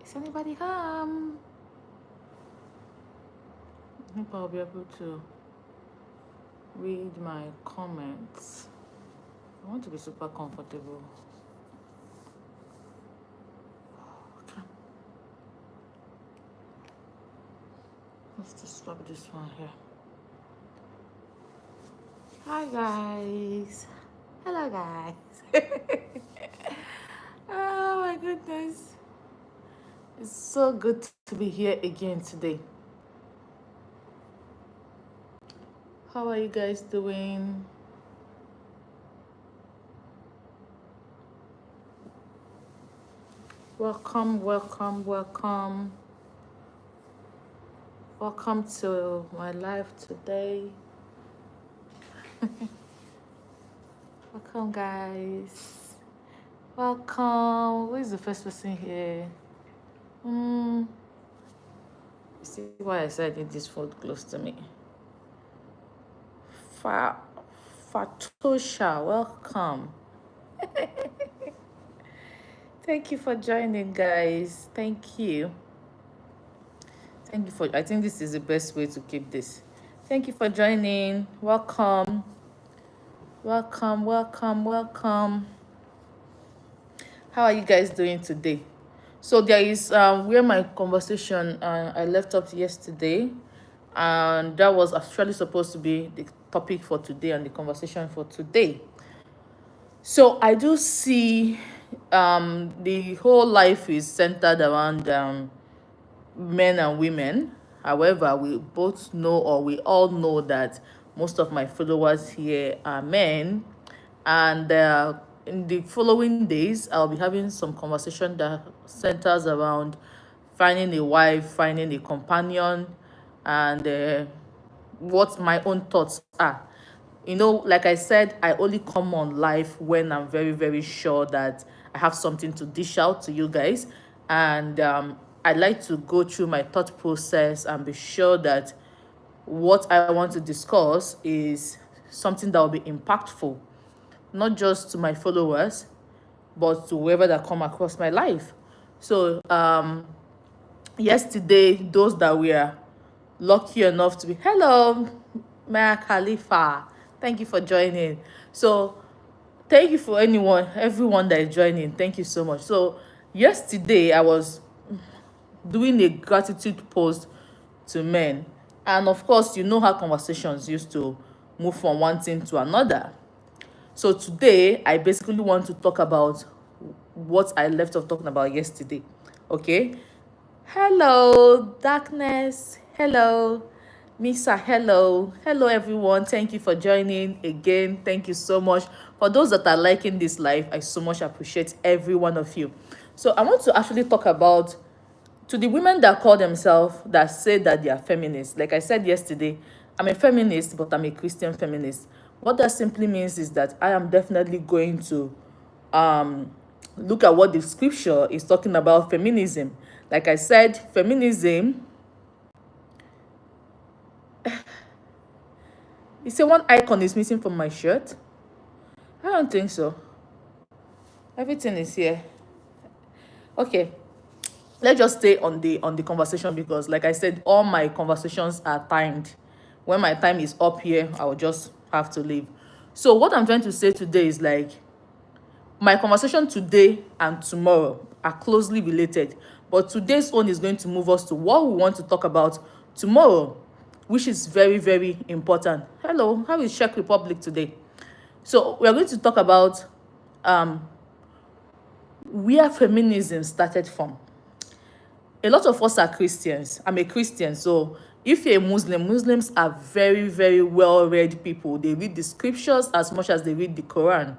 Is anybody home? I hope I'll be able to read my comments. I want to be super comfortable. Okay. Let's just stop this one here. Hi guys. Hello guys. Oh my goodness. It's so good to be here again today. How are you guys doing? Welcome, welcome, welcome. Welcome to my live today. Welcome, guys. Welcome. Who is the first person here? You see why I said I need this food close to me? Fatosha, welcome. Thank you for joining, guys. Thank you. Thank you for, I think this is the best way to keep this. Thank you for joining. Welcome. Welcome, welcome, welcome. How are you guys doing today? So there is where my conversation I left up yesterday, and that was actually supposed to be the topic for today and the conversation for today. So I do see the whole life is centered around men and women. However, we both know, or we all know, that most of my followers here are men. And in the following days, I'll be having some conversation that centers around finding a wife, finding a companion, and what my own thoughts are. You know, like I said, I only come on live when I'm very, very sure that I have something to dish out to you guys. And I like to go through my thought process and be sure that what I want to discuss is something that will be impactful, not just to my followers, but to whoever that come across my life. So yesterday, those that were lucky enough to be, hello, Maya Khalifa, thank you for joining. So thank you for everyone that is joining. Thank you so much. So yesterday I was doing a gratitude post to men, and of course, you know how conversations used to move from one thing to another. So today I basically want to talk about what I left off talking about yesterday. Okay. Hello, darkness. Hello, Misa. Hello. Hello, everyone. Thank you for joining again. Thank you so much. For those that are liking this live, I so much appreciate every one of you. So I want to actually talk about, to the women that call themselves, that say that they are feminists. Like I said yesterday, I'm a feminist, but I'm a Christian feminist. What that simply means is that I am definitely going to look at what the scripture is talking about feminism. Like I said, feminism, you say one icon is missing from my shirt? I don't think so. Everything is here. Okay, let's just stay on the conversation, because like I said, all my conversations are timed. When my time is up here, I will just have to leave. So what I'm trying to say today is, like, my conversation today and tomorrow are closely related, but today's one is going to move us to what we want to talk about tomorrow, which is very, very important. Hello, how is Czech Republic today? So we are going to talk about where feminism started from. A lot of us are Christians. I'm a Christian, so if you're a Muslim, Muslims are very, very well-read people. They read the scriptures as much as they read the Quran.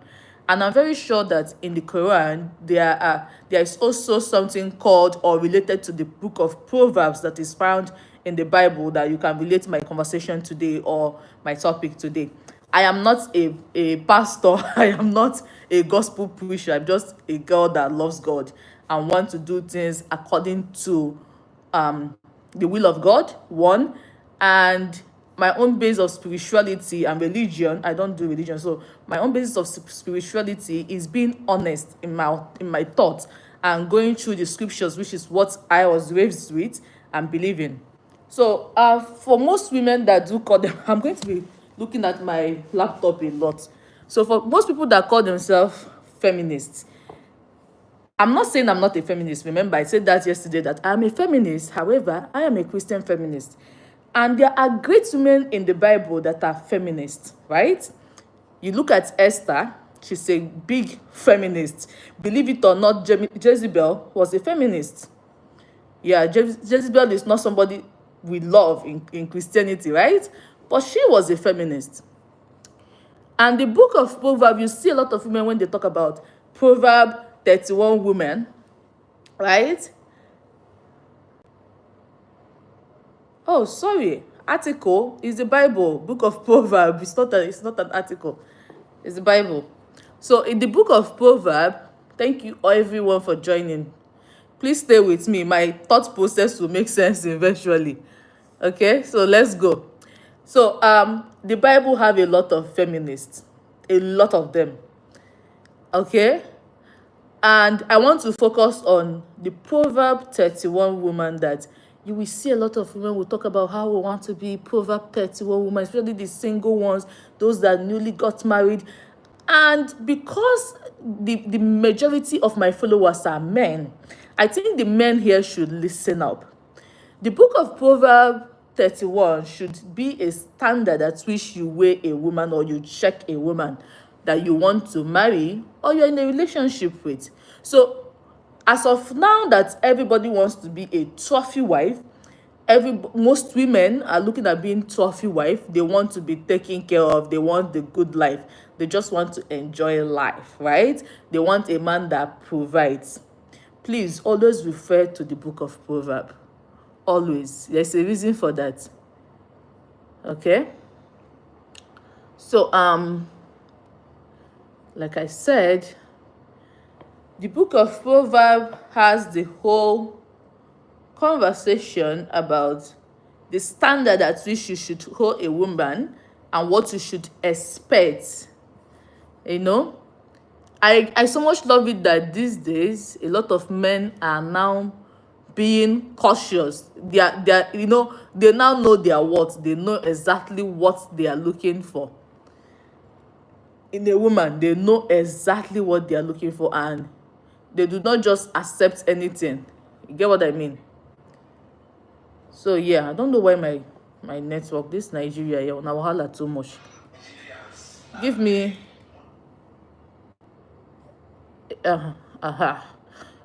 And I'm very sure that in the Quran, there is also something called or related to the book of Proverbs that is found in the Bible that you can relate to my conversation today or my topic today. I am not a pastor. I am not a gospel preacher. I'm just a girl that loves God and want to do things according to the will of God, one, and my own base of spirituality and religion. I don't do religion, so my own basis of spirituality is being honest in my thoughts and going through the scriptures, which is what I was raised with and believing. So for most women that do call them, I'm going to be looking at my laptop a lot. So for most people that call themselves feminists, I'm not saying I'm not a feminist. Remember, I said that yesterday that I'm a feminist. However, I am a Christian feminist. And there are great women in the Bible that are feminists, right? You look at Esther, she's a big feminist. Believe it or not, Jezebel was a feminist. Yeah, Jezebel is not somebody we love in Christianity, right? But she was a feminist. And the book of Proverbs, you see a lot of women when they talk about Proverb 31 women, right? Oh, sorry. Article is the Bible, book of Proverbs. It's not an article. It's the Bible. So in the book of Proverbs, thank you everyone for joining. Please stay with me. My thought process will make sense eventually. Okay, so let's go. So the Bible have a lot of feminists, a lot of them. Okay, and I want to focus on the Proverb 31 woman that you will see a lot of women will talk about how we want to be Proverb 31 women, especially the single ones, those that newly got married. And because the majority of my followers are men, I think the men here should listen up. The book of Proverbs 31 should be a standard at which you weigh a woman or you check a woman that you want to marry or you're in a relationship with. So as of now that everybody wants to be a trophy wife, most women are looking at being trophy wife. They want to be taken care of. They want the good life. They just want to enjoy life, right? They want a man that provides. Please always refer to the book of Proverbs. Always. There's a reason for that. Okay? So like I said, the book of Proverbs has the whole conversation about the standard at which you should hold a woman and what you should expect. You know, I so much love it that these days a lot of men are now being cautious. They now know their worth. They know exactly what they are looking for in a woman. They know exactly what they are looking for, and they do not just accept anything. You get what I mean? So yeah, I don't know why my network, this Nigeria here, on wahala too much. Give me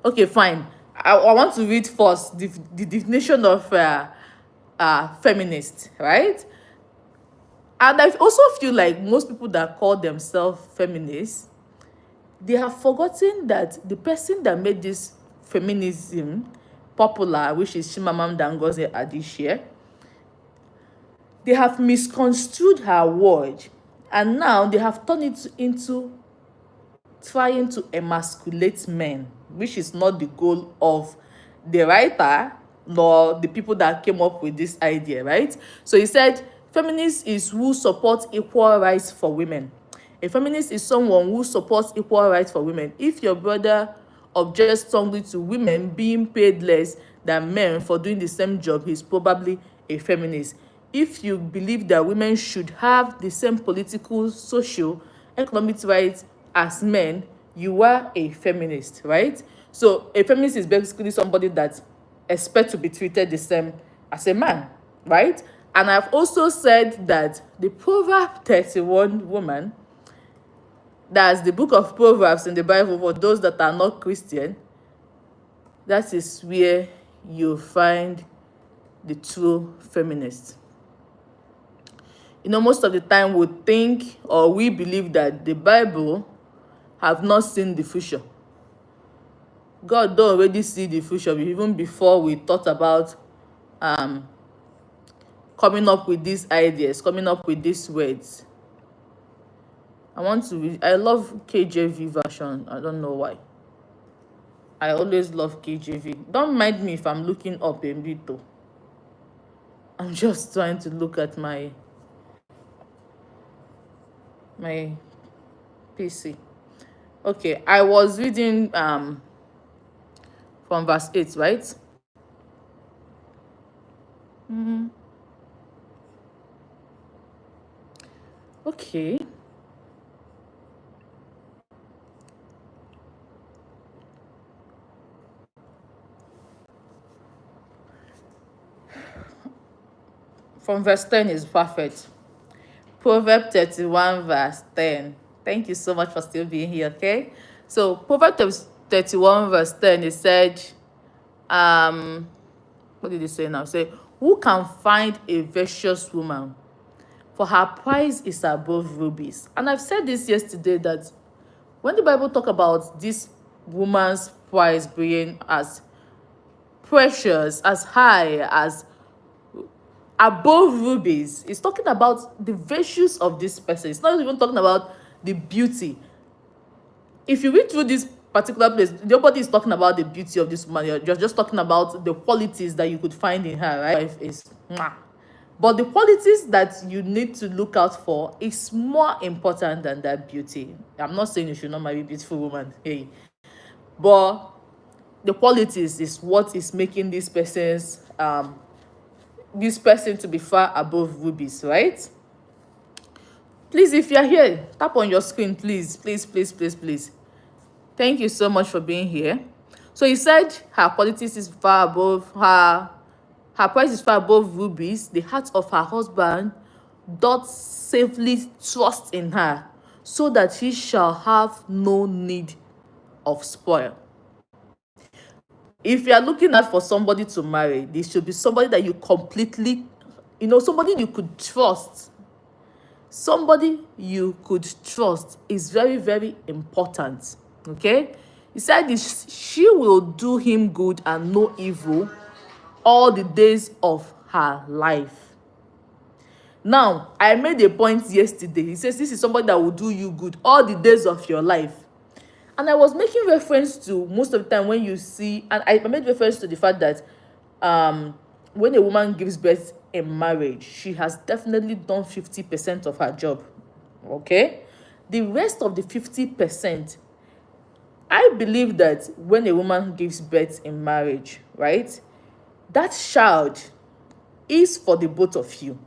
okay, fine. I want to read first the definition of feminist, right? And I also feel like most people that call themselves feminists, they have forgotten that the person that made this feminism popular, which is Chimamanda Ngozi Adichie, they have misconstrued her word, and now they have turned it into trying to emasculate men, which is not the goal of the writer nor the people that came up with this idea, right? So he said, feminist is who supports equal rights for women. A feminist is someone who supports equal rights for women. If your brother objects strongly to women being paid less than men for doing the same job, he's probably a feminist. If you believe that women should have the same political, social, economic rights as men, you are a feminist, right? So a feminist is basically somebody that expects to be treated the same as a man, right? And I've also said that the Proverb 31 woman, that's the book of Proverbs in the Bible for those that are not Christian, that is where you find the true feminist. You know, most of the time we think or we believe that the Bible have not seen the future. God don't already see the future even before we thought about coming up with these ideas, coming up with these words. I want to read. I love KJV version. I don't know why. I always love KJV. Don't mind me if I'm looking up a bit though. I'm just trying to look at my PC. Okay, I was reading from verse 8, right? Okay. From verse 10 is perfect. Proverb 31 verse 10. Thank you so much for still being here, okay? So Proverb 31 verse 10, it said, what did it say now? Say, who can find a virtuous woman? For her price is above rubies. And I've said this yesterday that when the Bible talk about this woman's price being as precious, as high, as above rubies, it's talking about the virtues of this person. It's not even talking about the beauty. If you read through this particular place, nobody is talking about the beauty of this woman. You're just talking about the qualities that you could find in her, right? Is mwah. But the qualities that you need to look out for is more important than that beauty. I'm not saying you should not marry a beautiful woman, hey, but the qualities is what is making this person to be far above rubies, right? Please, if you're here, tap on your screen, please, please, please, please, please. Thank you so much for being here. So he said her qualities is far above her price is far above rubies. The heart of her husband doth safely trust in her, so that he shall have no need of spoil. If you are looking out for somebody to marry, this should be somebody that you completely, somebody you could trust. Somebody you could trust is very, very important. Okay? He said this, she will do him good and no evil all the days of her life. Now, I made a point yesterday. He says this is somebody that will do you good all the days of your life. And I was making reference to most of the time when you see, and I made reference to the fact that when a woman gives birth in marriage, she has definitely done 50% of her job. Okay? The rest of the 50%, I believe that when a woman gives birth in marriage, right, that child is for the both of you.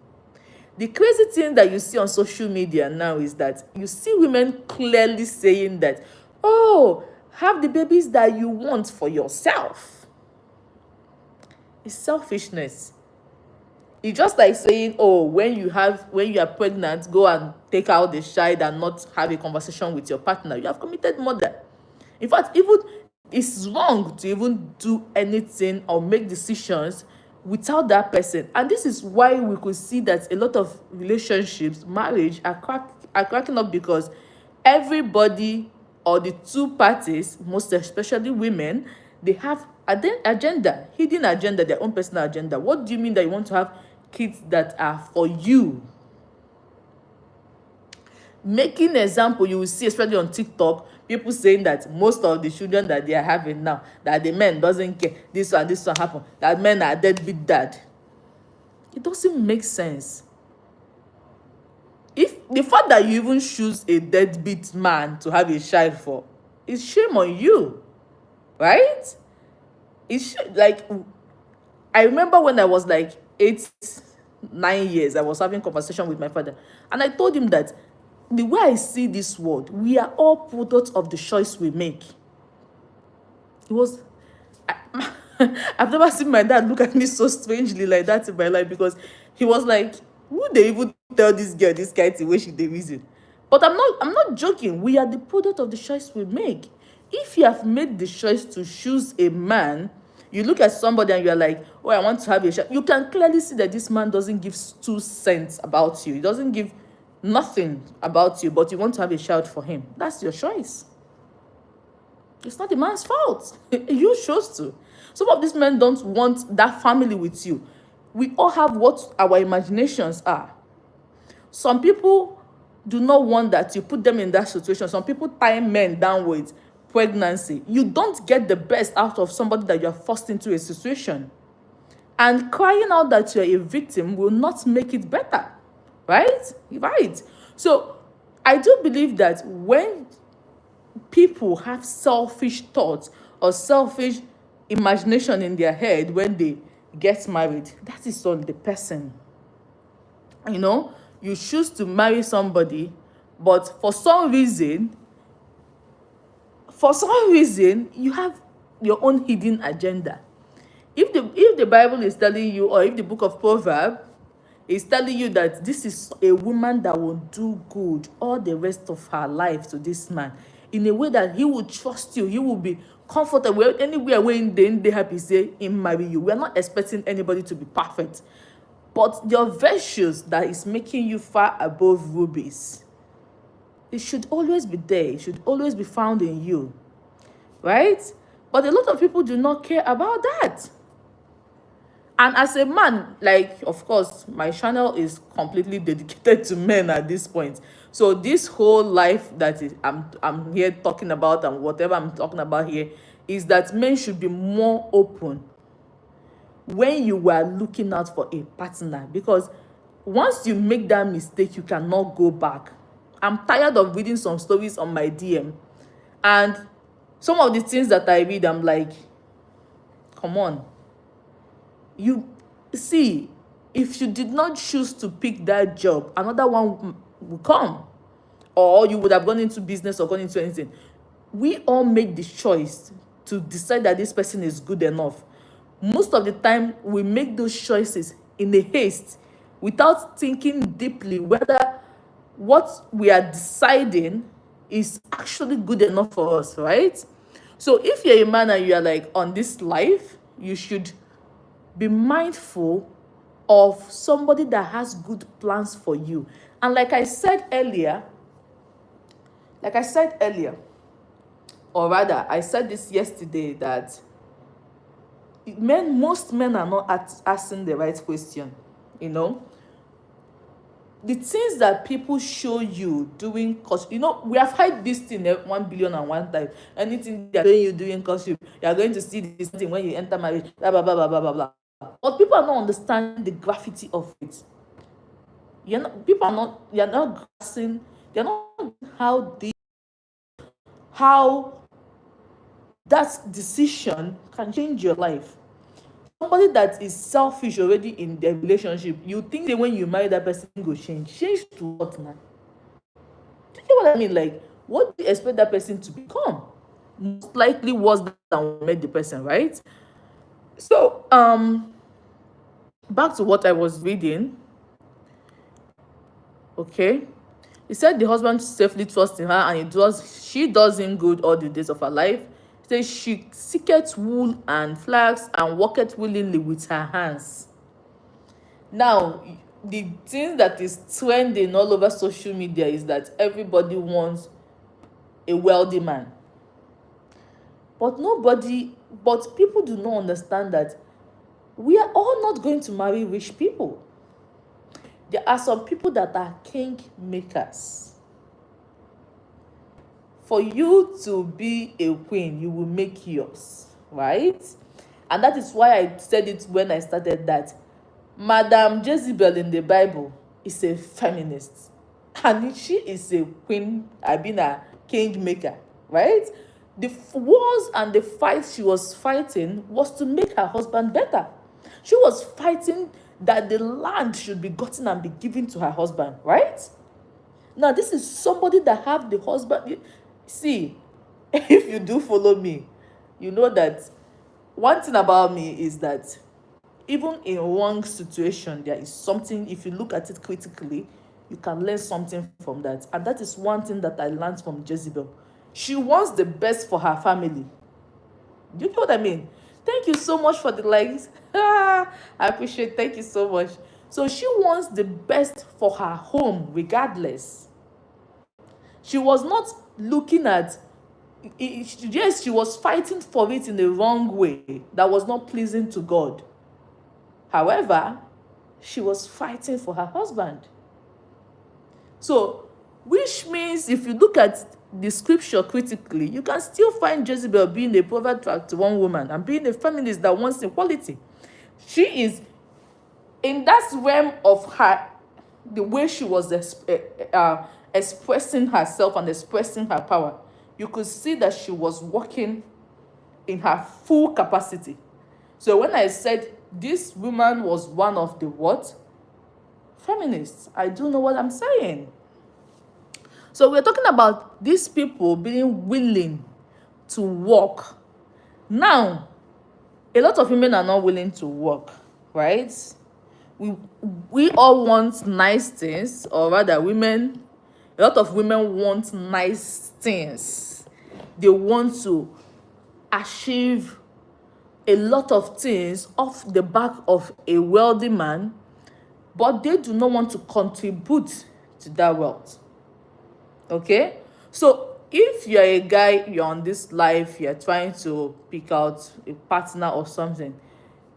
The crazy thing that you see on social media now is that you see women clearly saying that, oh, have the babies that you want for yourself. It's selfishness. It's just like saying, oh, when you are pregnant, go and take out the child and not have a conversation with your partner. You have committed murder. In fact, even it's wrong to even do anything or make decisions without that person. And this is why we could see that a lot of relationships, marriage are cracking up, because everybody, or the two parties, most especially women, they have agenda, hidden agenda, their own personal agenda. What do you mean that you want to have kids that are for you? Making example, you will see, especially on TikTok, people saying that most of the children that they are having now, that the men doesn't care, this one happen, that men are deadbeat dad. It doesn't make sense. If the fact that you even choose a deadbeat man to have a child for, it's shame on you, right? It's like, I remember when I was like 8, 9 years, I was having conversation with my father, and I told him that the way I see this world, we are all products of the choice we make. It was, I've never seen my dad look at me so strangely like that in my life, because he was like, who they even tell this girl this kind of way she dey reason? But I'm not joking. We are the product of the choice we make. If you have made the choice to choose a man, you look at somebody and you're like, oh, I want to have a child. You can clearly see that this man doesn't give 2 cents about you. He doesn't give nothing about you, but you want to have a child for him. That's your choice. It's not the man's fault. You chose to. Some of these men don't want that family with you. We all have what our imaginations are. Some people do not want that you put them in that situation. Some people tie men down with pregnancy. You don't get the best out of somebody that you're forced into a situation. And crying out that you're a victim will not make it better. Right? Right. So I do believe that when people have selfish thoughts or selfish imagination in their head when they get married. That is on the person. You know, you choose to marry somebody, but for some reason, you have your own hidden agenda. If the Bible is telling you, or if the book of Proverbs is telling you that this is a woman that will do good all the rest of her life to this man, in a way that he will trust you, he will be comfortable anywhere where they happy say him marry you. We are not expecting anybody to be perfect, but your virtues that is making you far above rubies, it should always be there. It should always be found in you, right? But a lot of people do not care about that. And as a man, like, of course, my channel is completely dedicated to men at this point. So this whole life that is I'm here talking about, and whatever I'm talking about here, is that men should be more open when you were looking out for a partner, because once you make that mistake, you cannot go back. I'm tired of reading some stories on my DM, and some of the things that I read, I'm like, come on. You see, if you did not choose to pick that job, another one will come, or you would have gone into business or gone into anything. We all make the choice to decide that this person is good enough. Most of the time, we make those choices in a haste without thinking deeply whether what we are deciding is actually good enough for us, right? So if you're a man and you are like on this life, you should be mindful of somebody that has good plans for you. And like I said earlier, or rather, I said this yesterday, that most men are not asking the right question. You know, the things that people show you doing, cause we have heard this thing 1,000,000,001 times. Anything they are showing you doing costume, you are going to see this thing when you enter marriage, blah blah blah blah blah blah blah. But people are not understanding the gravity of it. You're not grasping, they're not how that decision can change your life. Somebody that is selfish already in their relationship, you think that when you marry that person, go change to what now? Do you get what I mean? Like, what do you expect that person to become? Most likely worse than when you met the person, right? So back to what I was reading. Okay, he said the husband safely trusts in her, and she does him good all the days of her life. He says she seeketh wool and flax and worketh willingly with her hands. Now, the thing that is trending all over social media is that everybody wants a wealthy man, but people do not understand that we are all not going to marry rich people. There are some people that are king makers. For you to be a queen, you will make yours, right? And that is why I said it when I started, that Madam Jezebel in the Bible is a feminist, and she is a queen, been a king maker, right? The wars and the fights she was fighting was to make her husband better. She was fighting that the land should be gotten and be given to her husband, right? Now, this is somebody that have the husband. See, if you do follow me, you know that one thing about me is that even in wrong situation, there is something, if you look at it critically, you can learn something from that. And that is one thing that I learned from Jezebel. She wants the best for her family. Do you know what I mean? Thank you so much for the likes. I appreciate it. Thank you so much. So she wants the best for her home regardless. She was not looking at it. Yes, she was fighting for it in the wrong way that was not pleasing to God. However, she was fighting for her husband. So, which means if you look at the scripture critically, you can still find Jezebel being a Proverbs 31 woman and being a feminist that wants equality. She is in that realm of her, the way she was expressing herself and expressing her power. You could see that she was working in her full capacity. So when I said this woman was one of the what? Feminists. I do know what I'm saying. So we're talking about these people being willing to work. Now, a lot of women are not willing to work, right? We we all want nice things, or rather a lot of women want nice things. They want to achieve a lot of things off the back of a wealthy man, but they do not want to contribute to that wealth. Okay? So if you're a guy, you're on this life, you're trying to pick out a partner or something,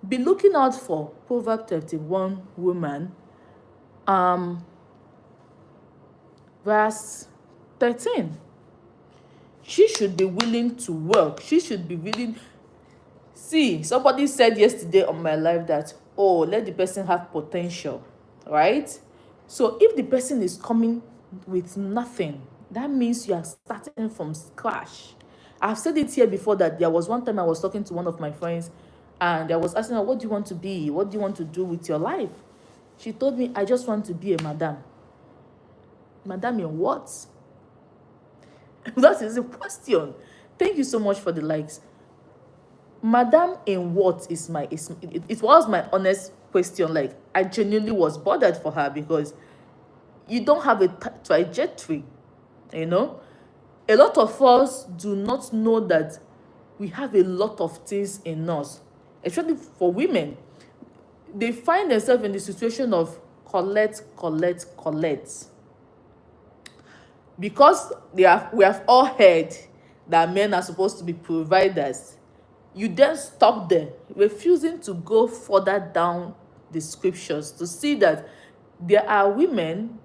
be looking out for Proverb 31 woman, verse 13. She should be willing to work. She should be willing. See, somebody said yesterday on my live that, oh, let the person have potential, right? So if the person is coming with nothing, that means you are starting from scratch. I've said it here before that there was one time I was talking to one of my friends and I was asking her, what do you want to be? What do you want to do with your life? She told me, I just want to be a madam. Madam in what? That is a question. Thank you so much for the likes. Madam in what is it was my honest question. Like, I genuinely was bothered for her because you don't have a trajectory, you know. A lot of us do not know that we have a lot of things in us, especially for women. They find themselves in the situation of collect because we have all heard that men are supposed to be providers. You then stop there, refusing to go further down the scriptures to see that there are women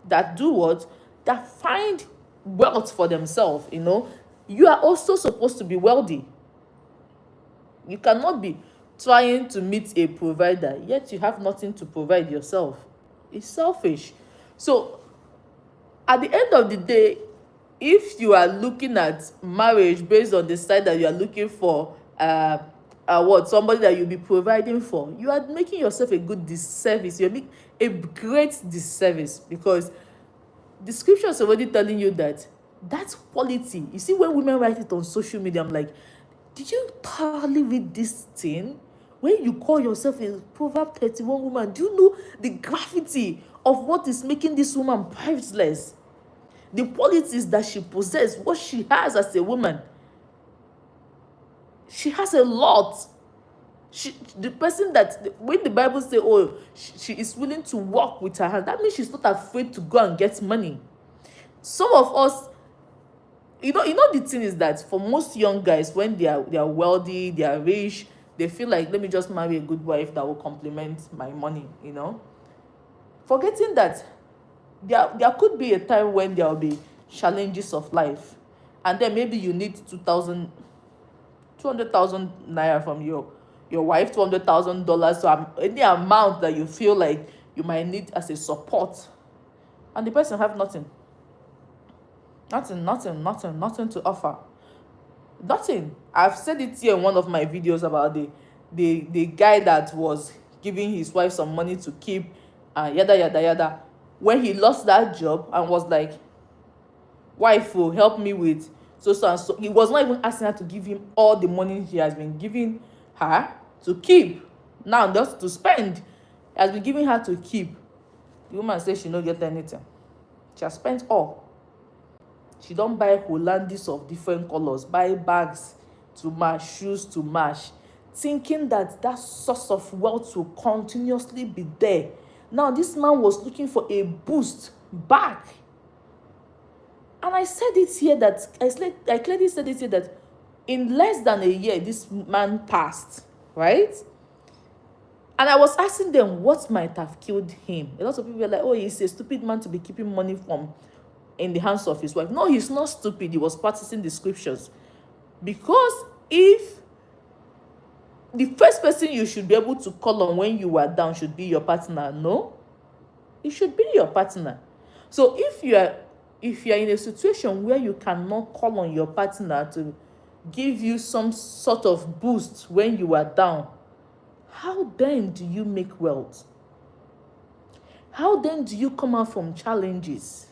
that do what? That find wealth for themselves, you know. You are also supposed to be wealthy. You cannot be trying to meet a provider, yet you have nothing to provide yourself. It's selfish. So, at the end of the day, if you are looking at marriage based on the side that you are looking for somebody that you'll be providing for, you are making yourself a good disservice. You're making a great disservice because the scripture is already telling you that that's quality. You see, when women write it on social media, I'm like, did you thoroughly read this thing? When you call yourself a Proverb 31 woman, do you know the gravity of what is making this woman priceless? The qualities that she possesses, what she has as a woman. She has a lot. The person that, when the Bible says, oh, she is willing to work with her hand, that means she's not afraid to go and get money. Some of us, you know the thing is that for most young guys, when they are wealthy, they are rich, they feel like, let me just marry a good wife that will complement my money, you know. Forgetting that there could be a time when there will be challenges of life, and then maybe you need 200,000 naira from your wife, $200,000, so any amount that you feel like you might need as a support, and the person have nothing to offer. Nothing. I've said it here in one of my videos about the guy that was giving his wife some money to keep, yada yada yada. When he lost that job and was like, wife will help me with so and so, he was not even asking her to give him all the money he has been giving her to keep. Now just to spend, he has been giving her to keep. The woman says she don't get anything. She has spent all. She don't buy Hollandis of different colors, buy bags to match, shoes to match, thinking that source of wealth will continuously be there. Now this man was looking for a boost back. And I said it here that, I clearly said it here that in less than a year, this man passed, right? And I was asking them what might have killed him. A lot of people were like, oh, he's a stupid man to be keeping money in the hands of his wife. No, he's not stupid. He was practicing the scriptures. Because if the first person you should be able to call on when you are down should be your partner, no, it should be your partner. So if you are in a situation where you cannot call on your partner give you some sort of boost when you are down, how then do you make wealth? How then do you come out from challenges?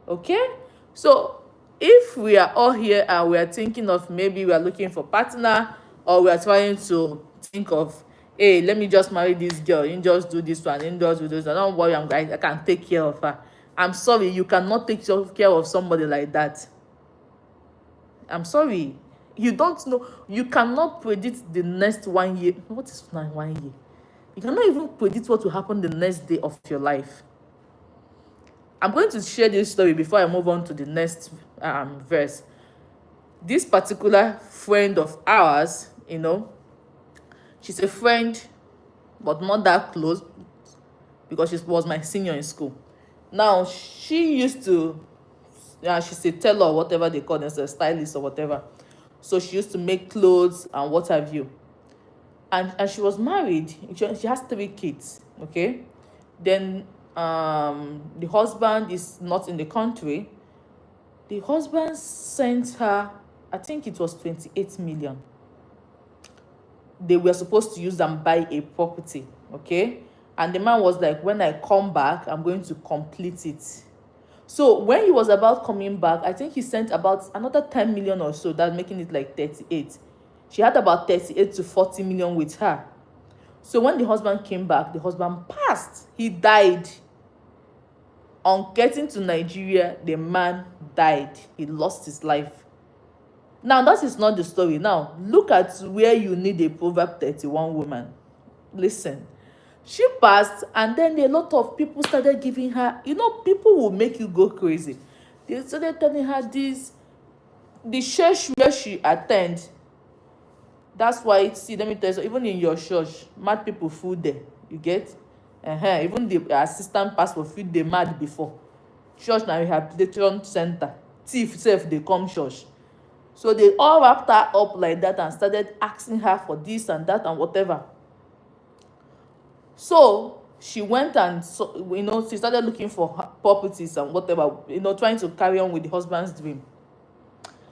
Okay? So if we are all here and we are thinking of maybe we are looking for partner, or we are trying to think of, hey, let me just marry this girl, you just do this one, you just do this one, don't worry, I can take care of her. I'm sorry, you cannot take care of somebody like that. I'm sorry. You don't know. You cannot predict the next 1 year. What is 1 year? You cannot even predict what will happen the next day of your life. I'm going to share this story before I move on to the next verse. This particular friend of ours, she's a friend, but not that close, because she was my senior in school. Now, she used to, she's a tailor or whatever they call themselves, a stylist or whatever. So she used to make clothes and what have you. And she was married. She has 3 kids, okay? Then the husband is not in the country. The husband sent her, I think it was 28 million. They were supposed to use and buy a property, okay? And the man was like, when I come back, I'm going to complete it. So when he was about coming back, I think he sent about another 10 million or so, that's making it like 38. She had about 38 to 40 million with her. So when the husband came back, the husband passed. He died. On getting to Nigeria, the man died. He lost his life. Now, that is not the story. Now, look at where you need a Proverb 31 woman. Listen. She passed, and then a lot of people started giving her, people will make you go crazy. They started telling her this, the church where she attend. That's why, see, let me tell you, even in your church, mad people food there. You get? Even the assistant pastor food they mad before. Church now rehabilitation center. Thief self, they come church. So they all wrapped her up like that and started asking her for this and that and whatever. So she went and, she started looking for properties and whatever, trying to carry on with the husband's dream.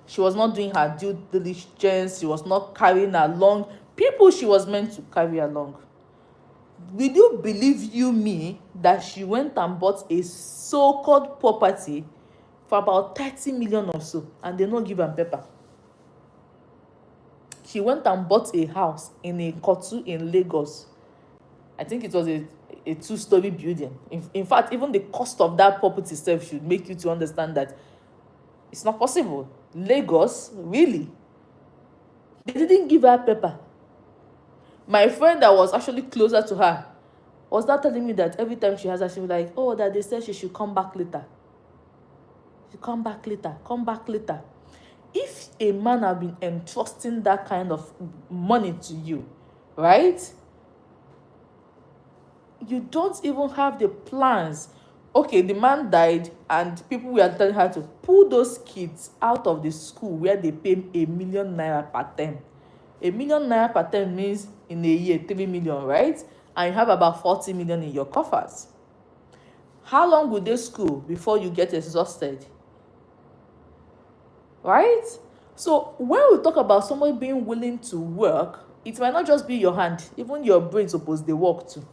She was not doing her due diligence. She was not carrying along people she was meant to carry along. Will you believe me that she went and bought a so-called property for about 30 million or so, and they don't give her paper? She went and bought a house in a Kotu in Lagos. I think it was a 2-story building. In fact, even the cost of that property itself should make you to understand that it's not possible. Lagos, really? They didn't give her paper. My friend that was actually closer to her was not telling me that every time she has her, she was like, oh, that they said she should come back later. Come back later. If a man have been entrusting that kind of money to you, right? You don't even have the plans. Okay, the man died and people were telling her to pull those kids out of the school where they pay 1 million naira per term. 1 million naira per term means in a year 3 million, right? And you have about 40 million in your coffers. How long will they school before you get exhausted? Right? So when we talk about somebody being willing to work, it might not just be your hand. Even your brain supposed to work too.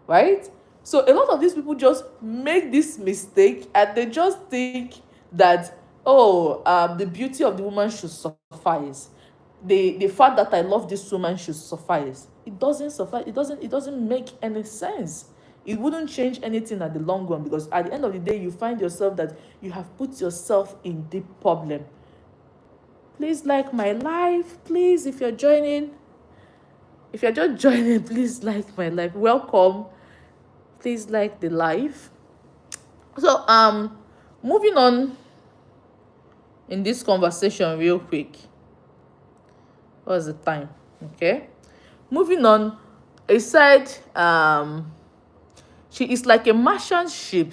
Right? So a lot of these people just make this mistake and they just think that, the beauty of the woman should suffice. The fact that I love this woman should suffice. It doesn't suffice. It doesn't make any sense. It wouldn't change anything at the long run, because at the end of the day, you find yourself that you have put yourself in deep problem. Please like my life. Please, if you're joining, if you're just joining, please like my life. Welcome. Please like the live. So moving on in this conversation real quick. What's the time? Okay, moving on. It said she is like a merchant ship,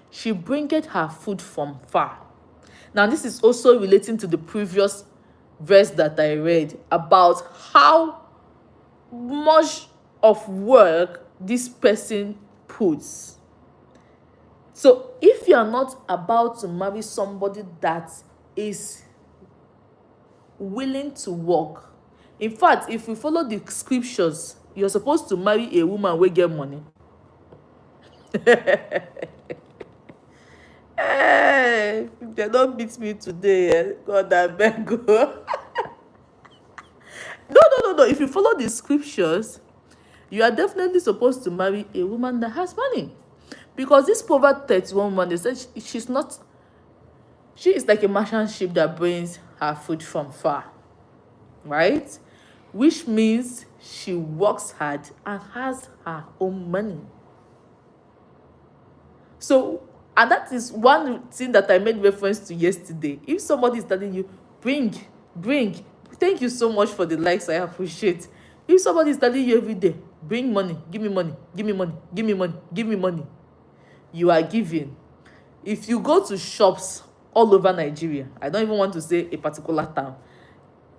she bringeth her food from far. Now this is also relating to the previous verse that I read about how much of work this person puts. So if you are not about to marry somebody that is willing to work. In fact, if we follow the scriptures, you're supposed to marry a woman wey get money. Hey, if they don't beat me today, God abeg go. No. If you follow the scriptures, you are definitely supposed to marry a woman that has money. Because this Proverb 31 woman, they said she is like a merchant ship that brings her food from far, right? Which means she works hard and has her own money. So, and that is one thing that I made reference to yesterday. If somebody is telling you, bring, thank you so much for the likes, I appreciate. If somebody is telling you every day, bring money, give me money, give me money, give me money, give me money, you are giving. If you go to shops all over Nigeria, I don't even want to say a particular town,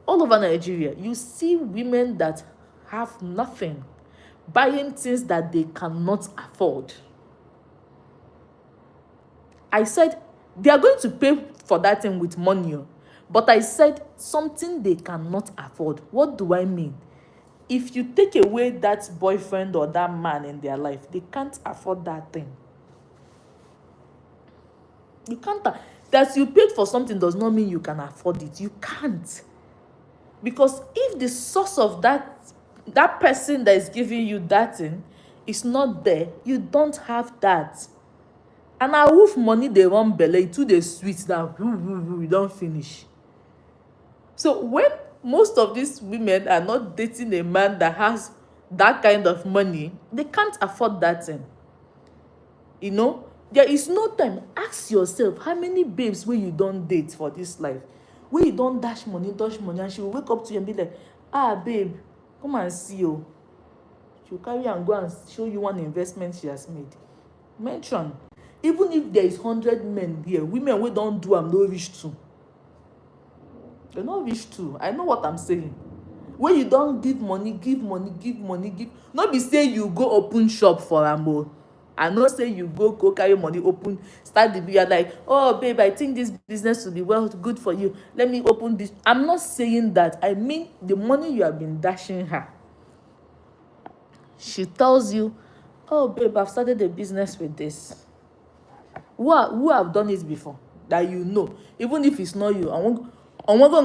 all over Nigeria, you see women that have nothing, buying things that they cannot afford. I said they are going to pay for that thing with money, but I said something they cannot afford. What do I mean? If you take away that boyfriend or that man in their life, they can't afford that thing. You can't. That you paid for something does not mean you can afford it. You can't. Because if the source of that person that is giving you that thing is not there, you don't have that. And na wolf money dey run belle, too dey sweet now, we don finish. So when most of these women are not dating a man that has that kind of money, they can't afford that thing. You know, there is no time. Ask yourself, how many babes wey you don date for this life, wey you don dash money, and she will wake up to you and be like, babe, come and see you. She will carry and go and show you one investment she has made. Mention. Even if there is 100 men here, women wey don do am no reach 2. They no reach 2. I know what I'm saying. When you don give money, no be say you go open shop for am o. I know say you go carry money open, start the you are like, oh babe, I think this business will be good for you, let me open this. I'm not saying that. I mean the money you have been dashing her. She tells you, oh babe, I've started a business with this. Who have done it before that you know? Even if it's not you, I won't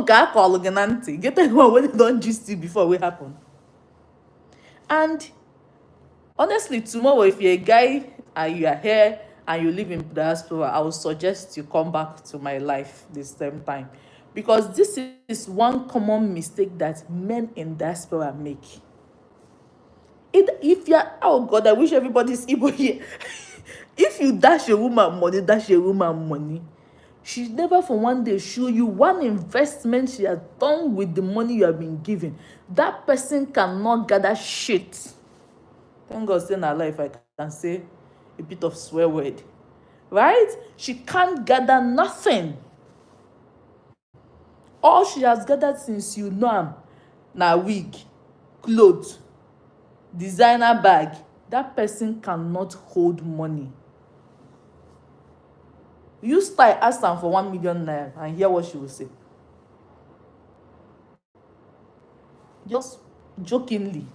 go call again. Get the one when they don't gist you before what happen. And honestly, tomorrow, if you're a guy and you are here and you live in diaspora, I would suggest you come back to my life this same time, because this is one common mistake that men in diaspora make. If you're, oh God, I wish everybody's Igbo here. If you dash a woman money, she never for one day show you one investment she has done with the money you have been given. That person cannot gather shit. Thank God in her life I can say a bit of swear word. Right? She can't gather nothing. All she has gathered since you know am na wig, clothes, designer bag. That person cannot hold money. You start ask am for 1 million naira and hear what she will say. Just jokingly.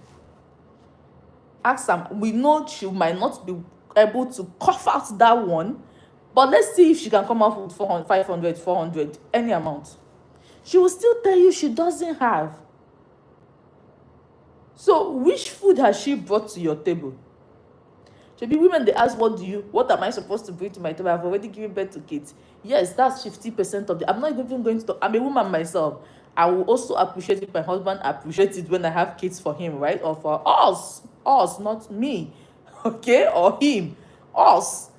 Ask am. We know she might not be able to cough out that one, but let's see if she can come out with 400, 500, 400, any amount. She will still tell you she doesn't have. So which food has she brought to your table? Maybe women, they ask, what am I supposed to bring to my table? I've already given birth to kids. Yes, that's 50% of the. I'm not even going to talk. I'm a woman myself. I will also appreciate if my husband appreciates it when I have kids for him, right? Or for us, not me, okay? Or him, us.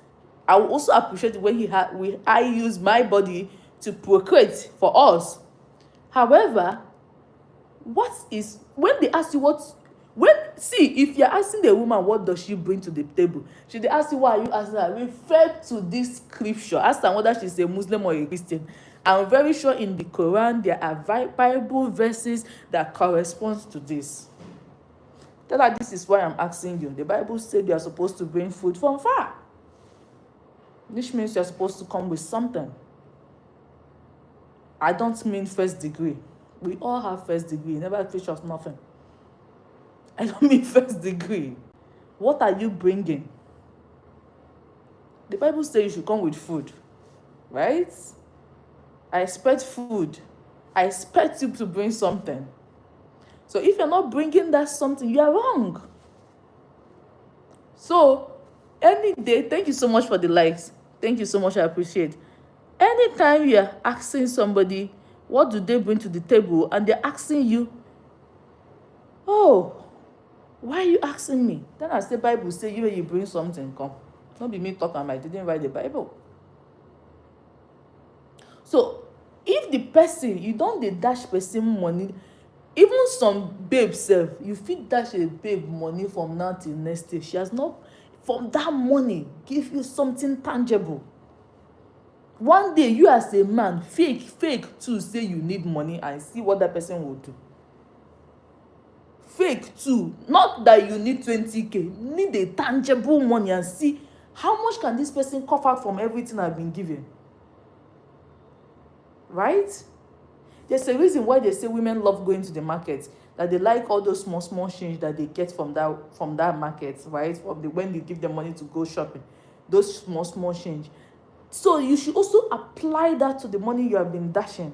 I will also appreciate it when I use my body to procreate for us. However, when they ask you if you're asking the woman what does she bring to the table, should they ask you why are you asking her? Refer to this scripture. Ask her whether she's a Muslim or a Christian. I'm very sure in the Quran there are Bible verses that correspond to this. Tell her this is why I'm asking you. The Bible said you are supposed to bring food from far, which means you're supposed to come with something. I don't mean first degree. We all have first degree. Never teach us nothing. I don't mean first degree. What are you bringing? The Bible says you should come with food, right? I expect food. I expect you to bring something. So if you're not bringing that something, you are wrong. So any day, thank you so much for the likes. Thank you so much, I appreciate. Anytime you're asking somebody, what do they bring to the table? And they're asking you, oh, why are you asking me? Then as the Bible say, you bring something, come. Don't be me talking, I didn't write the Bible. So if the person, you don't dey dash person money, even some babe sef, you fit dash a babe money from now till next year. She has not, from that money, give you something tangible. One day, you as a man, fake too, say you need money and see what that person will do. Fake too, not that you need 20k, need a tangible money and see how much can this person cough out from everything I've been given. Right? There's a reason why they say women love going to the market, that they like all those small change that they get from that market, right? When you give them money to go shopping, those small change. So you should also apply that to the money you have been dashing.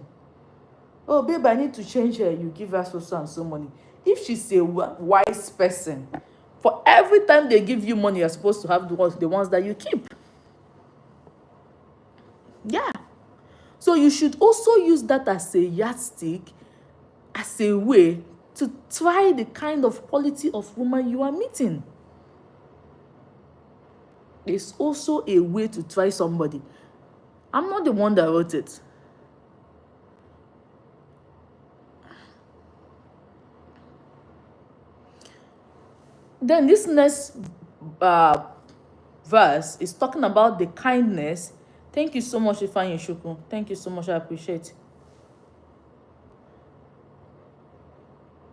Oh, babe, I need to change her. You give her so and so money. If she's a wise person, for every time they give you money, you're supposed to have the ones that you keep. Yeah. So you should also use that as a yardstick, as a way to try the kind of quality of woman you are meeting. It's also a way to try somebody. I'm not the one that wrote it. Then this next verse is talking about the kindness. Thank you so much, Ifeanyi Shuku. Thank you so much, I appreciate.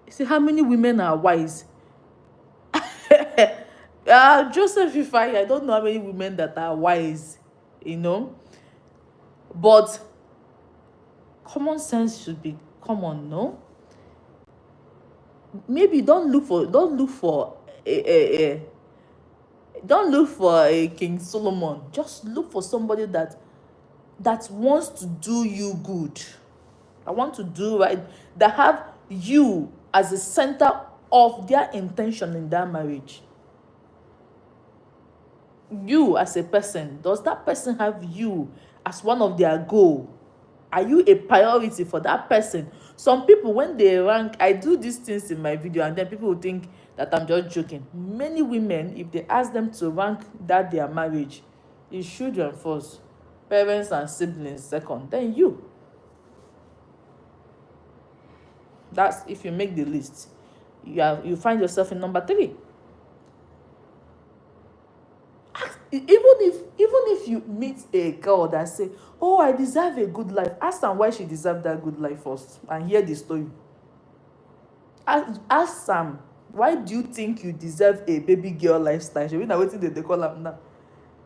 You see how many women are wise? Joseph Ifeanyi, I don't know how many women that are wise, but common sense should be common, no? Maybe don't look for a King Solomon. Just look for somebody that wants to do you good. I want to do right, that have you as the center of their intention in that marriage. You as a person, does that person have you as one of their goal? Are you a priority for that person? Some people, when they rank, I do these things in my video and then people will think that I'm just joking. Many women, if they ask them to rank that their marriage, is children first, parents and siblings second, then you. That's if you make the list. You find yourself in number 3. Even if you meet a girl that say, oh, I deserve a good life, ask them why she deserved that good life first and hear the story. Ask Sam, why do you think you deserve a baby girl lifestyle? She not waiting they call up now.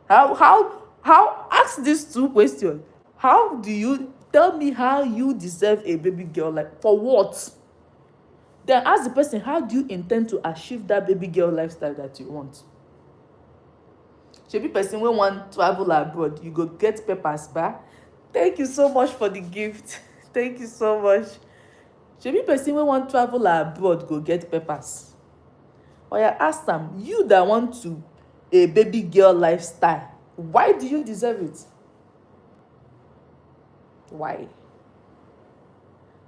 How ask these 2 questions. How do you tell me how you deserve a baby girl life? For what? Then ask the person, how do you intend to achieve that baby girl lifestyle that you want? Shebi person wey wan travel abroad, you go get papers ba? Thank you so much for the gift. Thank you so much. Shebi person wey wan travel abroad go get papers. Oya, ask am, you that want to a baby girl lifestyle, why do you deserve it? Why?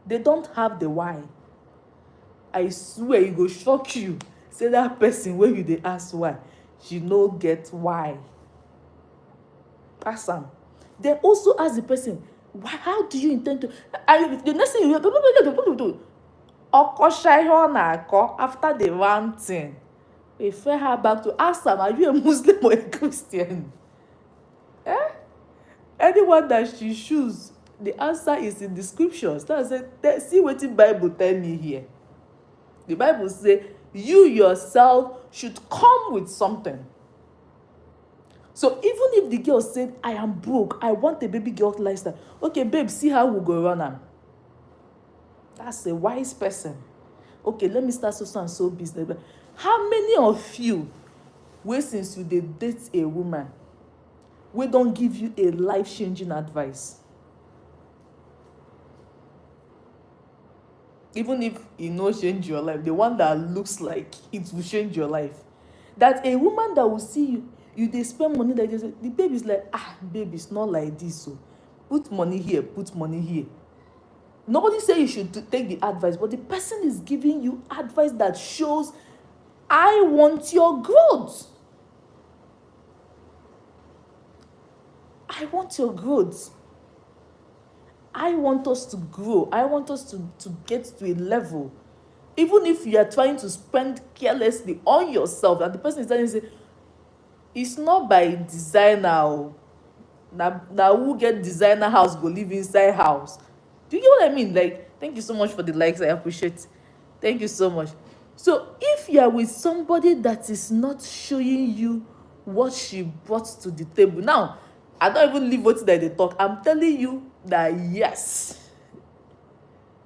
They don't have the why. I swear e go shock you. Say that person wey you dey ask why, she no get why. Ask am. Then also ask the person, how do you intend to? The next thing you do, after the one thing, refer her back to ask am, are you a Muslim or a Christian? Anyone that she choose, the answer is in the scriptures. That's it. See what the Bible tell me here. The Bible say you yourself should come with something. So even if the girl said, I am broke, I want a baby girl lifestyle. Okay, babe, see how we go run am. That's a wise person. Okay, let me start so and so business. How many of you, wey since you dey date a woman, wey don give you a life-changing advice? Even if e no change your life, the one that looks like it will change your life. That a woman that will see you, you dey spend money like this, the babe is like, babe, it's not like this. So put money here, put money here. Nobody say you should take the advice, but the person is giving you advice that shows, I want your growth. I want your growth. I want us to grow. I want us to get to a level. Even if you are trying to spend carelessly on yourself, and the person is telling you, say, it's not by designer. Now who get designer house go live inside house. Do you get what I mean? Like, thank you so much for the likes. I appreciate. Thank you so much. So if you are with somebody that is not showing you what she brought to the table, now I don't even leave what they talk. I'm telling you that yes,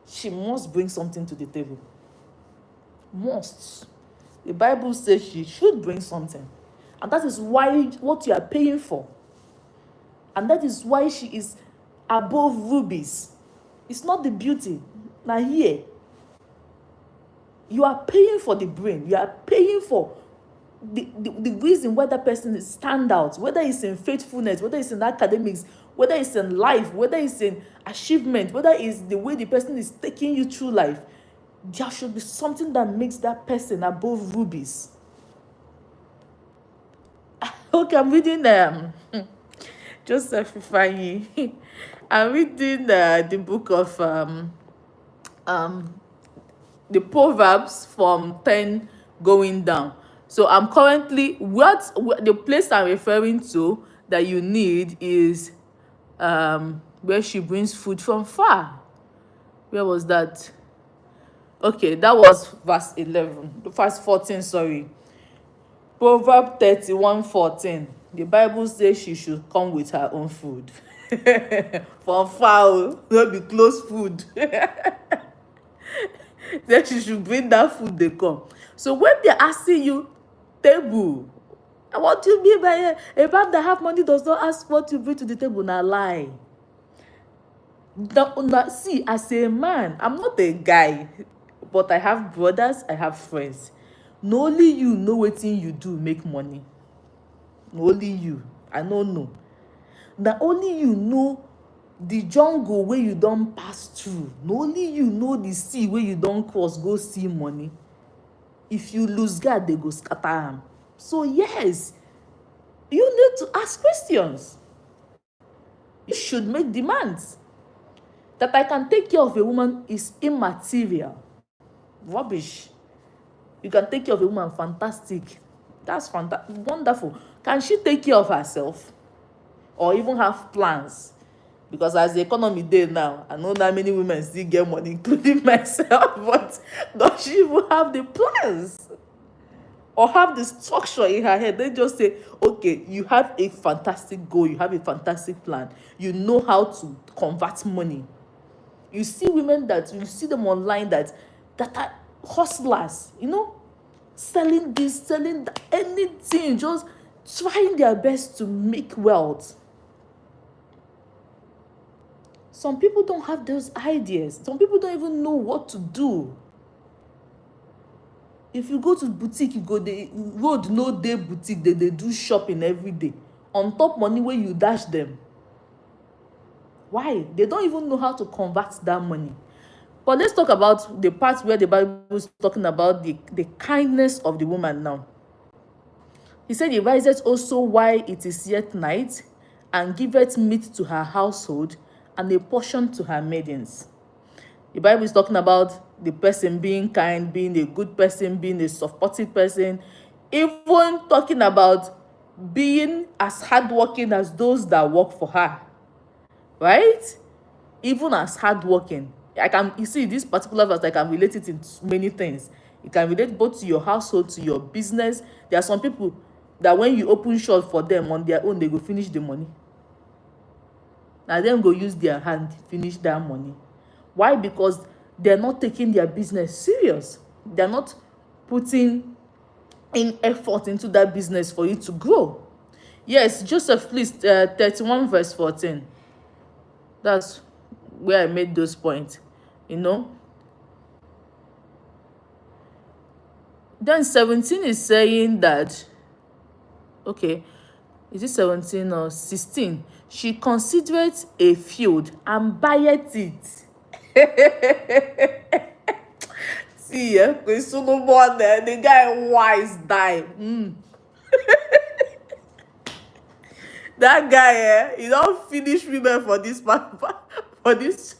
she must bring something to the table. Must. The Bible says she should bring something, and that is why what you are paying for, and that is why she is above rubies. It's not the beauty. Now here, you are paying for the brain. You are paying for the reason why that person is stand out, whether it's in faithfulness, whether it's in academics, whether it's in life, whether it's in achievement, whether it's the way the person is taking you through life. There should be something that makes that person above rubies. Okay, I'm reading Joseph Ifanyi. I'm reading the book of the Proverbs from 10 going down. So I'm currently, the place I'm referring to that you need is where she brings food from far. Where was that? Okay, that was verse 11, verse 14, sorry. Proverb 31:14. The Bible says she should come with her own food. From far, no be close food. Then she should bring that food, they come. So when they're asking you, table, what do you mean by a man that have money does not ask what you bring to the table? Now lie. Now, see, as a man, I'm not a guy, but I have brothers, I have friends. No only you know wetin you do make money. No only you. I don't know. Na only you know the jungle where you don't pass through. No only you know the sea where you don't cross go see money. If you lose guard, they go scatter am. So yes, you need to ask questions. You should make demands. That I can take care of a woman is immaterial. Rubbish. You can take care of a woman, fantastic. That's fantastic, wonderful. Can she take care of herself? Or even have plans? Because as the economy dey now, I know that many women still get money, including myself, but does she even have the plans? Or have the structure in her head? They just say, okay, you have a fantastic goal, you have a fantastic plan, you know how to convert money. You see women that, you see them online that are hustlers, selling this, selling that, anything, just trying their best to make wealth. Some people don't have those ideas. Some people don't even know what to do. If you go to boutique, you go the road no dey boutique, they do shopping every day on top money where you dash them. Why? They don't even know how to convert that money. But let's talk about the part where the Bible is talking about the kindness of the woman now. He said, he riseth also while it is yet night, and giveth meat to her household, and a portion to her maidens. The Bible is talking about the person being kind, being a good person, being a supportive person, even talking about being as hardworking as those that work for her. Right? Even as hardworking. You see, this particular verse, I can relate it in many things. You can relate both to your household, to your business. There are some people, that when you open shop for them on their own, they go finish the money. Now them go use their hand finish that money. Why? Because they're not taking their business serious. They're not putting in effort into that business for you to grow. Yes, Joseph, please, 31 verse 14. That's where I made those points, you know. Then 17 is saying that, okay, is it 17 or 16? She considereth a field and buyeth it. See, the guy wise die. That guy, he don't finish women for this part, for this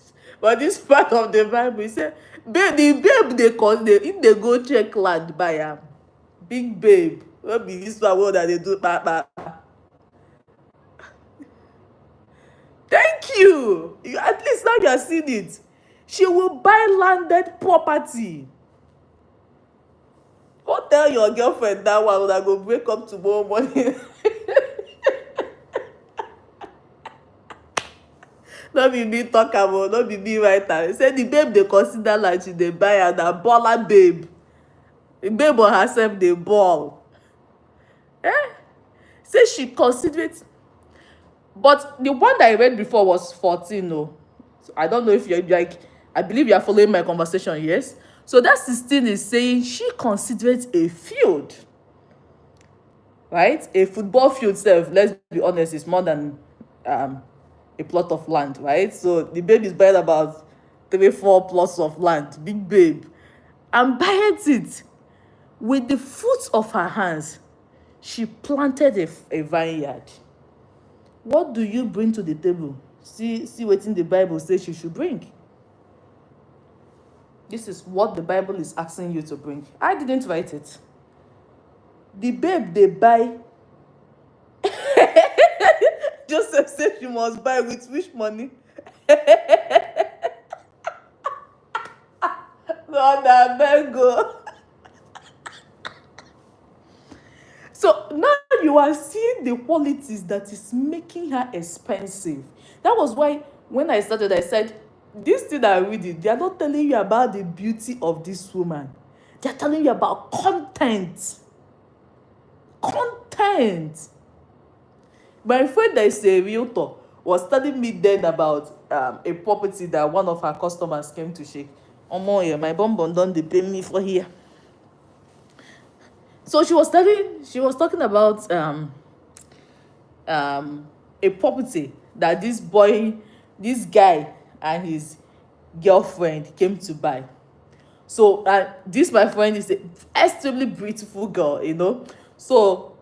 part of the Bible. He said, babe, the babe they call if they go check land buy am. Big babe. What be this one that they do? Thank you. At least now you are seeing it. She will buy landed property. Go tell your girlfriend that one that go break up tomorrow morning. No be me talk about, no be me write am. Say the babe dey consider like she dey buy am na baller babe. The babe on herself dey ball. Say she consider it. But the one that I read before was 14. No, so I don't know if you're like, I believe you are following my conversation. Yes. So that 16 is saying she considers a field, right? A football field self, let's be honest, is more than a plot of land, right? So the babe is buying about 3-4 plots of land, big babe, and buying it with the fruits of her hands. She planted a vineyard. What do you bring to the table? See what in the Bible says you should bring. This is what the Bible is asking you to bring. I didn't write it. The babe they buy. Joseph said she must buy with which money? Lord, I beg go. So now you are seeing the qualities that is making her expensive. That was why when I started, I said, this thing I read it, they are not telling you about the beauty of this woman. They are telling you about content. Content. My friend that is a realtor was telling me then about a property that one of her customers came to shake. Oh my bonbon don't they pay me for here. So she was talking about a property that this guy and his girlfriend came to buy. So this, my friend, is an extremely beautiful girl, you know. So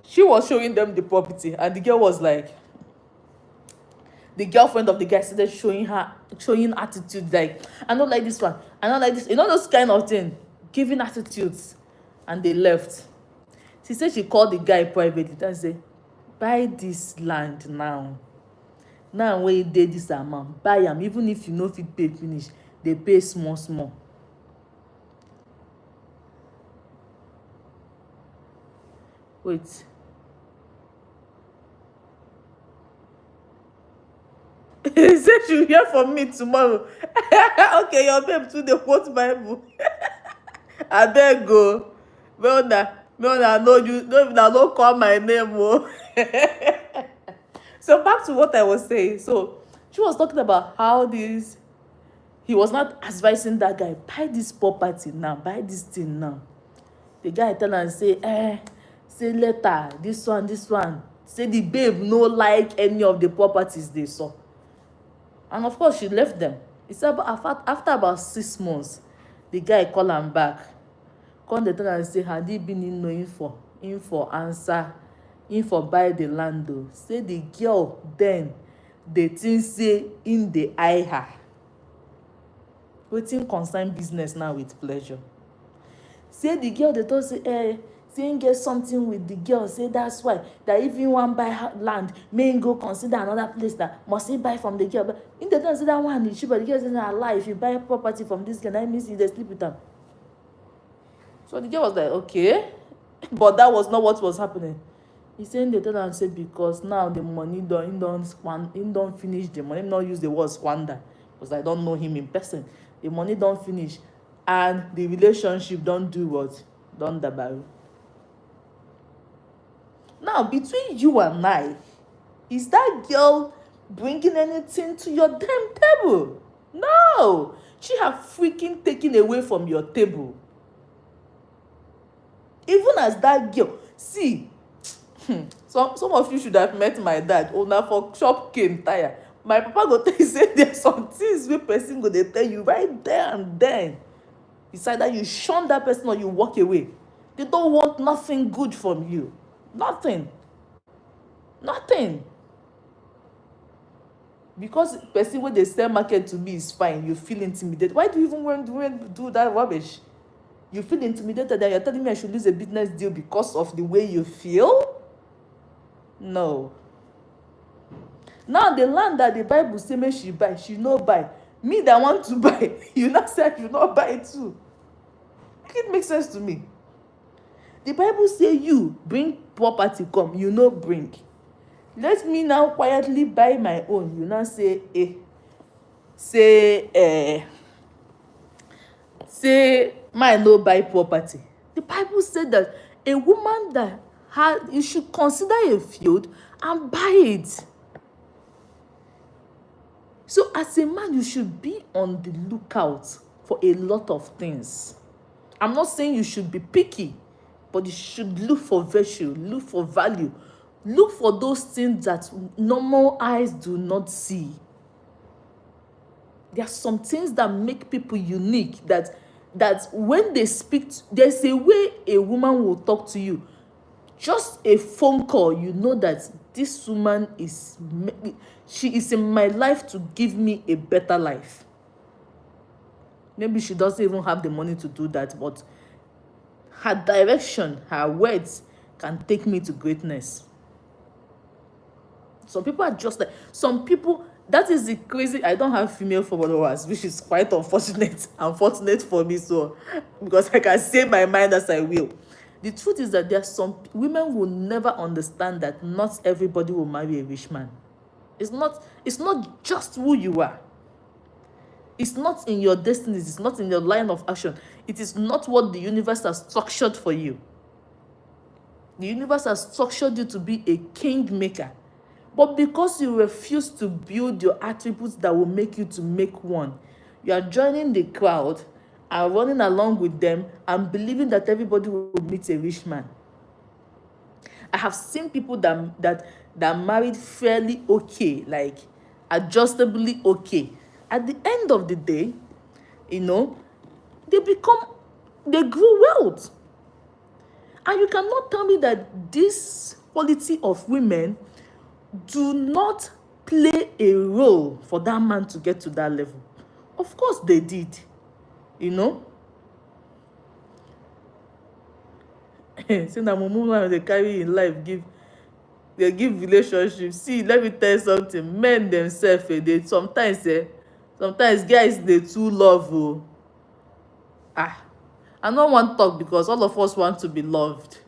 she was showing them the property, and the girl was like, the girlfriend of the guy started showing attitude like, I don't like this one, I don't like this, you know, those kind of thing, giving attitudes. And they left. She said she called the guy privately and said, buy this land now. Now when you did this amount, buy them. Even if you know if it pay finish, they pay small. Wait. He said she'll hear from me tomorrow. Okay, your babe too, they quote Bible. I beg go. No, no, you don't call my name. Oh. So back to what I was saying. So she was talking about how he was not advising that guy, buy this property now, buy this thing now. The guy tell her and say later, this one. Say the babe no like any of the properties they saw. And of course she left them. It's after about 6 months, the guy call am back. Come the tell and say, had he been in no info answer, info buy the land though. Say the girl then, the thing say in the eye her. Wetin concern business now with pleasure. Say the girl they thought say say get something with the girl. Say that's why that if you want buy land, may go consider another place that must he buy from the girl. But in the time say that one is cheap, but the girl say na lie. If you buy property from this girl, that means you dey sleep with them. So the girl was like, okay. But that was not what was happening. He saying they tell am say because now the money he don finish the money. Him not use the word squander because I don't know him in person. The money don't finish and the relationship don't do what? Don dabaru. Now between you and I, is that girl bringing anything to your damn table? No, she have freaking taken away from your table. Even as that girl, see, some of you should have met my dad. Una for chop cane tire. My papa go tell you say there's some things wey person go dey tell you right there and then. It's either you shun that person or you walk away. They don't want nothing good from you. Nothing. Nothing. Because person wey dey sell market to me is fine, you feel intimidated. Why do you even want to do that rubbish? You feel intimidated and you're telling me I should lose a business deal because of the way you feel? No. Now the land that the Bible say make she buy, she no buy. Me that want to buy, you not say I should not buy it too. Make it make sense to me. The Bible say you bring property come, you no bring. Let me now quietly buy my own. You now say say man no buy property. The Bible said that a woman that you should consider a field and buy it. So as a man, you should be on the lookout for a lot of things. I'm not saying you should be picky, but you should look for virtue, look for value, look for those things that normal eyes do not see. There are some things that make people unique, that when they speak, there's a way a woman will talk to you. Just a phone call, you know that this woman she is in my life to give me a better life. Maybe she doesn't even have the money to do that, but her direction, her words can take me to greatness. Some people are just like, some people, that is the crazy, I don't have female followers, which is quite unfortunate for me, so, because I can say my mind as I will. The truth is that there are some women will never understand that not everybody will marry a rich man. It's not just who you are. It's not in your destinies. It's not in your line of action. It is not what the universe has structured for you. The universe has structured you to be a king maker. But because you refuse to build your attributes that will make you to make one, you are joining the crowd and running along with them and believing that everybody will meet a rich man. I have seen people that married fairly okay, like adjustably okay. At the end of the day, they grew wealth. And you cannot tell me that this quality of women do not play a role for that man to get to that level. Of course they did. See, na mumu they carry in life, they give relationships. See, let me tell you something. Men themselves, they sometimes guys, they too love. I don't want to talk because all of us want to be loved,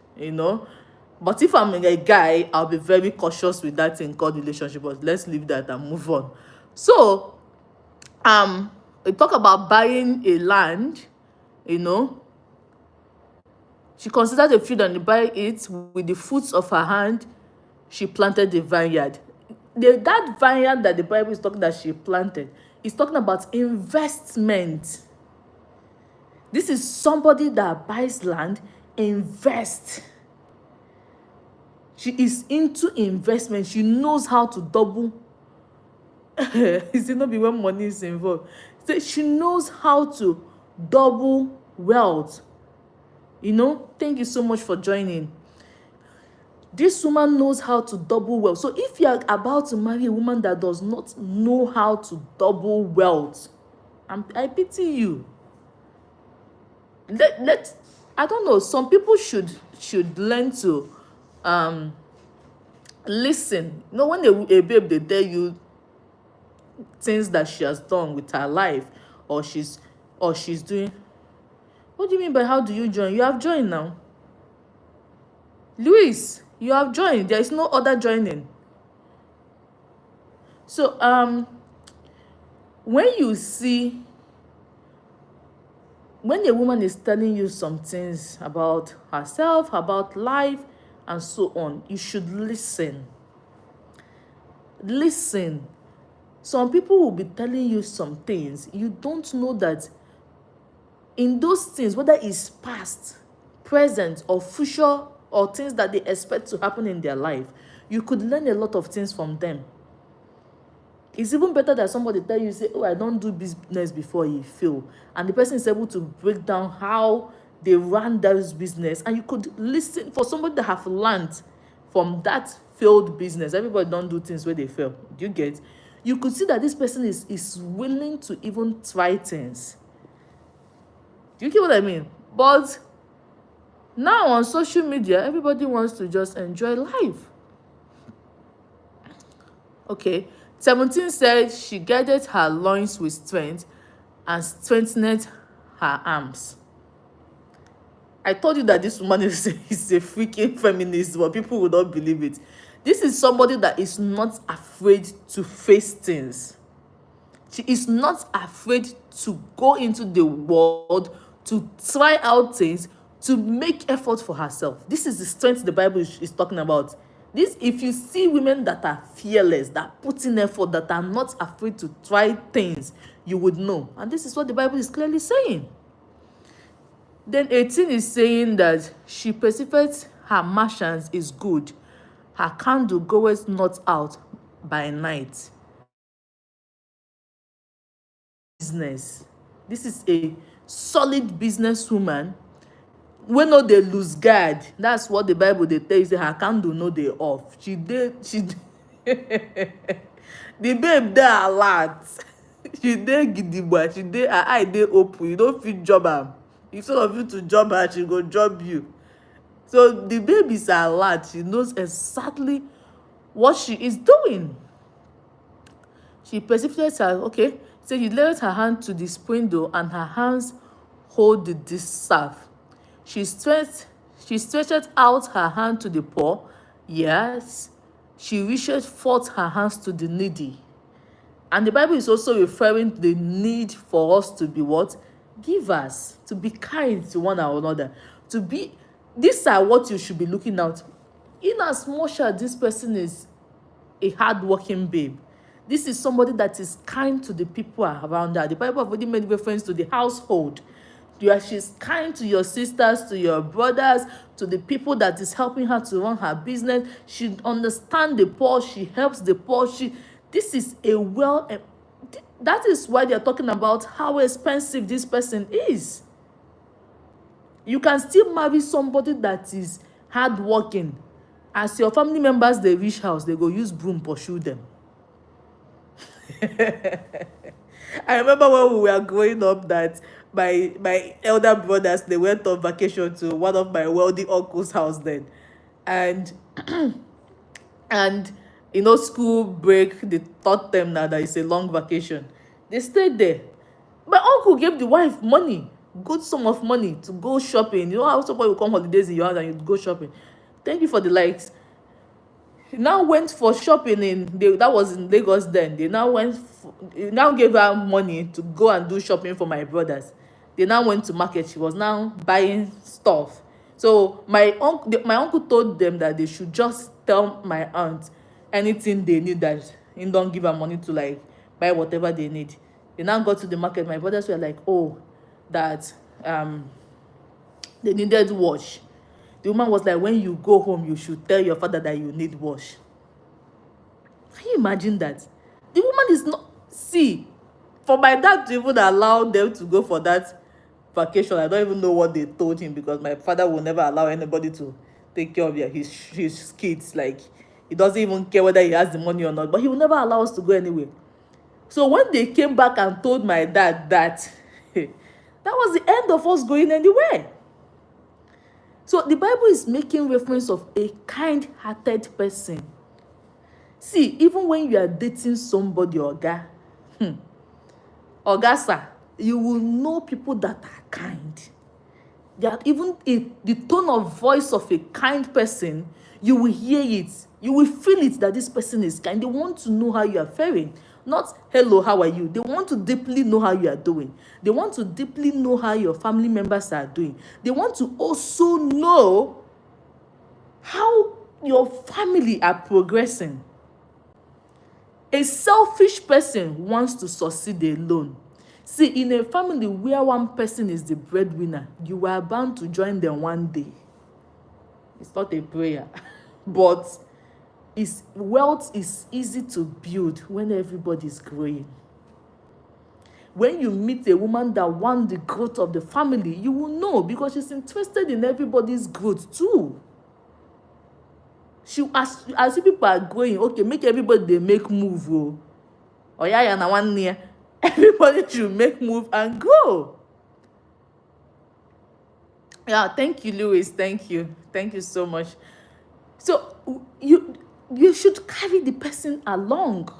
But if I'm a guy, I'll be very cautious with that thing called relationship. But let's leave that and move on. So, we talk about buying a land, She considered the field and buy it with the fruits of her hand. She planted the vineyard. That vineyard that the Bible is talking that she planted is talking about investment. This is somebody that buys land, invests. She is into investment. She knows how to double. It's not be when money is involved. So she knows how to double wealth. Thank you so much for joining. This woman knows how to double wealth. So if you are about to marry a woman that does not know how to double wealth, I pity you. I don't know, some people should learn to listen. When a babe, they tell you things that she has done with her life or she's doing. What do you mean by how do you join? You have joined now. Luis, you have joined. There is no other joining. So when you see, when a woman is telling you some things about herself, about life, and so on, you should listen. Listen. Some people will be telling you some things. You don't know that in those things, whether it's past, present, or future, or things that they expect to happen in their life, you could learn a lot of things from them. It's even better that somebody tell you, say, oh, I don't do business before you fail. And the person is able to break down how they ran those business. And you could listen for somebody that have learned from that failed business. Everybody don't do things where they fail. Do you get? You could see that this person is willing to even try things. Do you get what I mean? But now on social media, everybody wants to just enjoy life. Okay. 17 said she girded her loins with strength and strengthened her arms. I told you that this woman is a freaking feminist, but people would not believe it. This is somebody that is not afraid to face things. She is not afraid to go into the world, to try out things, to make effort for herself. This is the strength the Bible is talking about. This, if you see women that are fearless, that put in effort, that are not afraid to try things, you would know. And this is what the Bible is clearly saying. Then 18 is saying that she perceiveth her merchants is good. Her candle goeth not out by night. Business. This is a solid businesswoman wey no dey lose guard. That's what the Bible dey tell you, say her candle no dey off. She the babe dey alert. She dey gidigba. She dey, her eye dey open. You no fit job am. Instead of you to job her, she go job you. So the babe is alert. She knows exactly what she is doing. She perceived her, okay, so she laid her hand to the spindle, and her hands hold the distaff. She stretched out her hand to the poor. Yes, she reached forth her hands to the needy. And the Bible is also referring to the need for us to be what? Givers, to be kind to one another, to be, these are what you should be looking at. In as much as this person is a hard-working babe, this is somebody that is kind to the people around her. The Bible have already made reference to the household. She's kind to your sisters, to your brothers, to the people that is helping her to run her business. She understands the poor. She helps the poor. This is a that is why they're talking about how expensive this person is. You can still marry somebody that is hardworking. As your family members, they reach house, they go use broom pursue them. I remember when we were growing up that my elder brothers, they went on vacation to one of my wealthy uncle's house then. And and school break, they taught them now that it's a long vacation. They stayed there. My uncle gave the wife money, good sum of money, to go shopping. You know how somebody will come holidays in your house and you go shopping. Thank you for the likes. He now went for shopping that was in Lagos then. He now gave her money to go and do shopping for my brothers. They now went to market. She was now buying stuff. So my uncle told them that they should just tell my aunt anything they need, that he don't give her money to like buy whatever they need. They now got to the market. My brothers were like, oh, that they needed wash. The woman was like, when you go home, you should tell your father that you need wash. Can you imagine that? The woman is not, see, for my dad to even allow them to go for that vacation, I don't even know what they told him, because my father will never allow anybody to take care of his kids. Like, he doesn't even care whether he has the money or not, but he will never allow us to go anywhere. So when they came back and told my dad that, that was the end of us going anywhere. So the Bible is making reference of a kind-hearted person. See, even when you are dating somebody, Oga, sir, you will know people that are kind. That even the tone of voice of a kind person, you will hear it. You will feel it that this person is kind. They want to know how you are faring. Not, hello, how are you? They want to deeply know how you are doing. They want to deeply know how your family members are doing. They want to also know how your family are progressing. A selfish person wants to succeed alone. See, in a family where one person is the breadwinner, you are bound to join them one day. It's not a prayer, but wealth is easy to build when everybody is growing. When you meet a woman that wants the growth of the family, you will know, because she's interested in everybody's growth too. As you people are growing, okay, make everybody they make move. Oh yeah, na 1 year. Everybody should make move and grow. Yeah, thank you, Louis. Thank you so much. So you should carry the person along.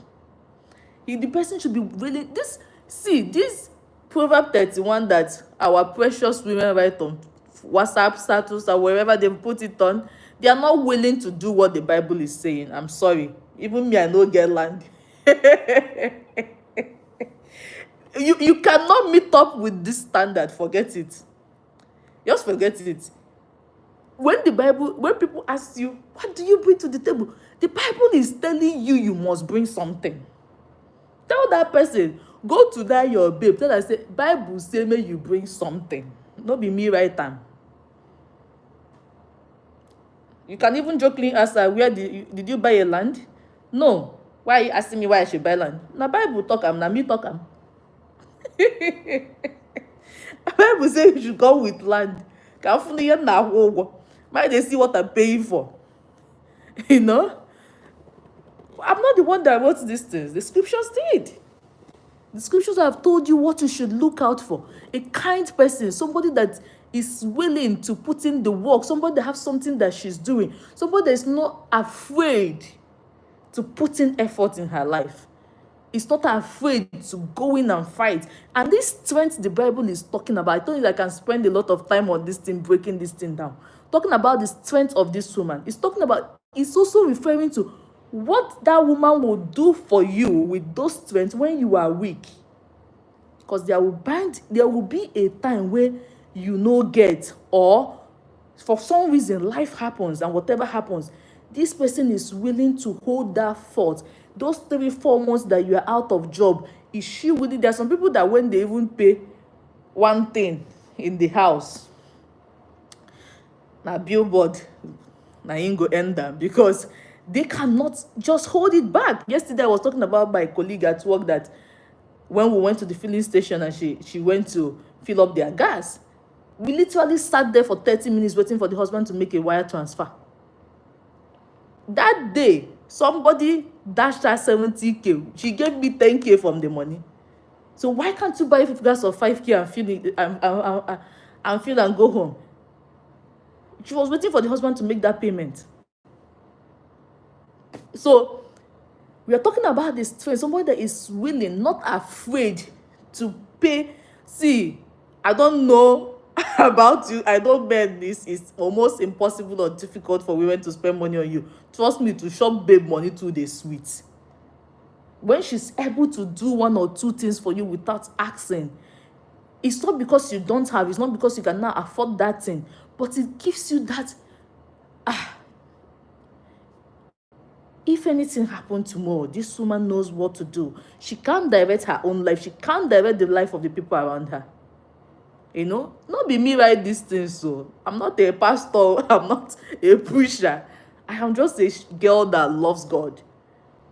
The person should be willing. This Proverb 31 that our precious women write on WhatsApp status or wherever they put it on, they are not willing to do what the Bible is saying. I'm sorry. Even me, I no get land. You cannot meet up with this standard. Forget it. Just forget it. When people ask you, what do you bring to the table? The Bible is telling you must bring something. Tell that person, go to that your babe, tell her, say, Bible say may you bring something. Not be me right time. You can even jokingly ask her, where did you buy a land? No. Why are you asking me why I should buy land? Na Bible talk am, na me talk am. Bible say you should go with land. Why they see what I'm paying for? You know? I'm not the one that wrote these things. The scriptures did. The scriptures have told you what you should look out for. A kind person, somebody that is willing to put in the work, somebody that has something that she's doing, somebody that is not afraid to put in effort in her life. Is not afraid to go in and fight. And this strength the Bible is talking about, I told you I can spend a lot of time on this thing, breaking this thing down. Talking about the strength of this woman. It's also referring to what that woman will do for you with those strengths when you are weak. Because there will be a time where you no get, or for some reason life happens, and whatever happens, this person is willing to hold that fort. Those 3-4 months that you are out of job, is she willing? There are some people that when they even pay one thing in the house, na billboard, na im go end am, because they cannot just hold it back. Yesterday I was talking about my colleague at work that when we went to the filling station and she went to fill up their gas, we literally sat there for 30 minutes waiting for the husband to make a wire transfer. That day, somebody dashed her 70K. She gave me 10K from the money. So why can't you buy 50 gas of 5K and fill it and fill and go home? She was waiting for the husband to make that payment. So we are talking about this trend, somebody that is willing, not afraid to pay. See, I don't know about you. I don't bet this is almost impossible or difficult for women to spend money on you. Trust me, to shop babe money too, they sweet. When she's able to do 1 or 2 things for you without asking, it's not because you don't have, it's not because you cannot afford that thing, but it gives you that, if anything happened tomorrow, this woman knows what to do. She can't direct her own life. She can't direct the life of the people around her. You know, not be me write these things. So I'm not a pastor. I'm not a preacher. I am just a girl that loves God.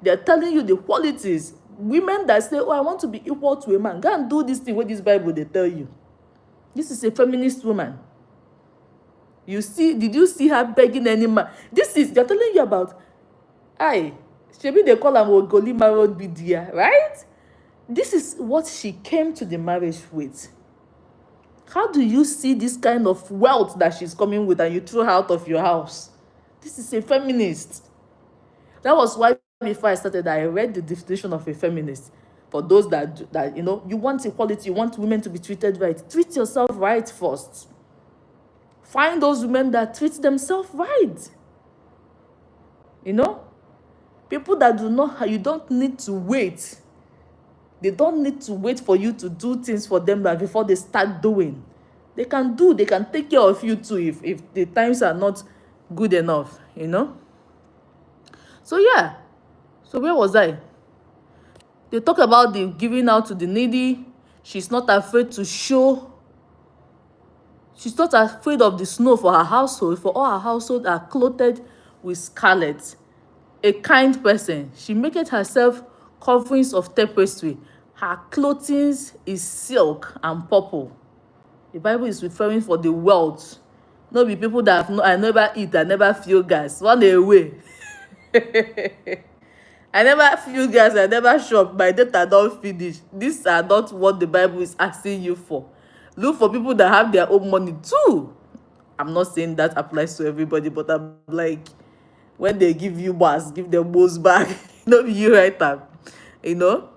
They're telling you the qualities. Women that say, oh, I want to be equal to a man, go and do this thing with this Bible they tell you. This is a feminist woman. Did you see her begging any man? They're telling you about, maybe they call her Ogoli married Bidia, right? This is what she came to the marriage with. How do you see this kind of wealth that she's coming with and you throw her out of your house? This is a feminist. That was why before I started, I read the definition of a feminist. For those that you want equality, you want women to be treated right. Treat yourself right first. Find those women that treat themselves right. You know, people that do not, you don't need to wait. They don't need to wait for you to do things for them that before they start doing. They can take care of you too if the times are not good enough, you know. So yeah, so where was I? They talk about the giving out to the needy. She's not afraid to show. She's not afraid of the snow for her household, for all her household are clothed with scarlet. A kind person, she maketh herself coverings of tapestry. Her clothing is silk and purple. The Bible is referring for the wealth. No be people that have no, I never eat, I never feel gas. Run away. I never feel gas, I never shop, my data don finish. These are not what the Bible is asking you for. Look for people that have their own money too. I'm not saying that applies to everybody, but I'm like, when they give you bars, give them most back. No be you right now, you know.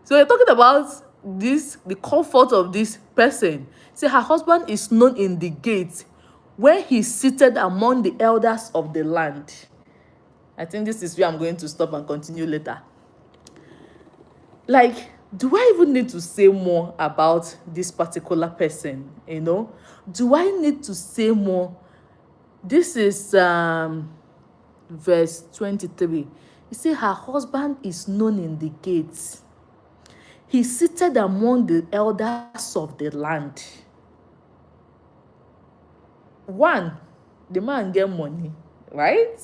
So we're talking about this, the comfort of this person. Say her husband is known in the gate when he's seated among the elders of the land. I think this is where I'm going to stop and continue later. Like, do I even need to say more about this particular person? You know, do I need to say more? This is verse 23. You see, her husband is known in the gates. He's seated among the elders of the land. One, the man get money, right?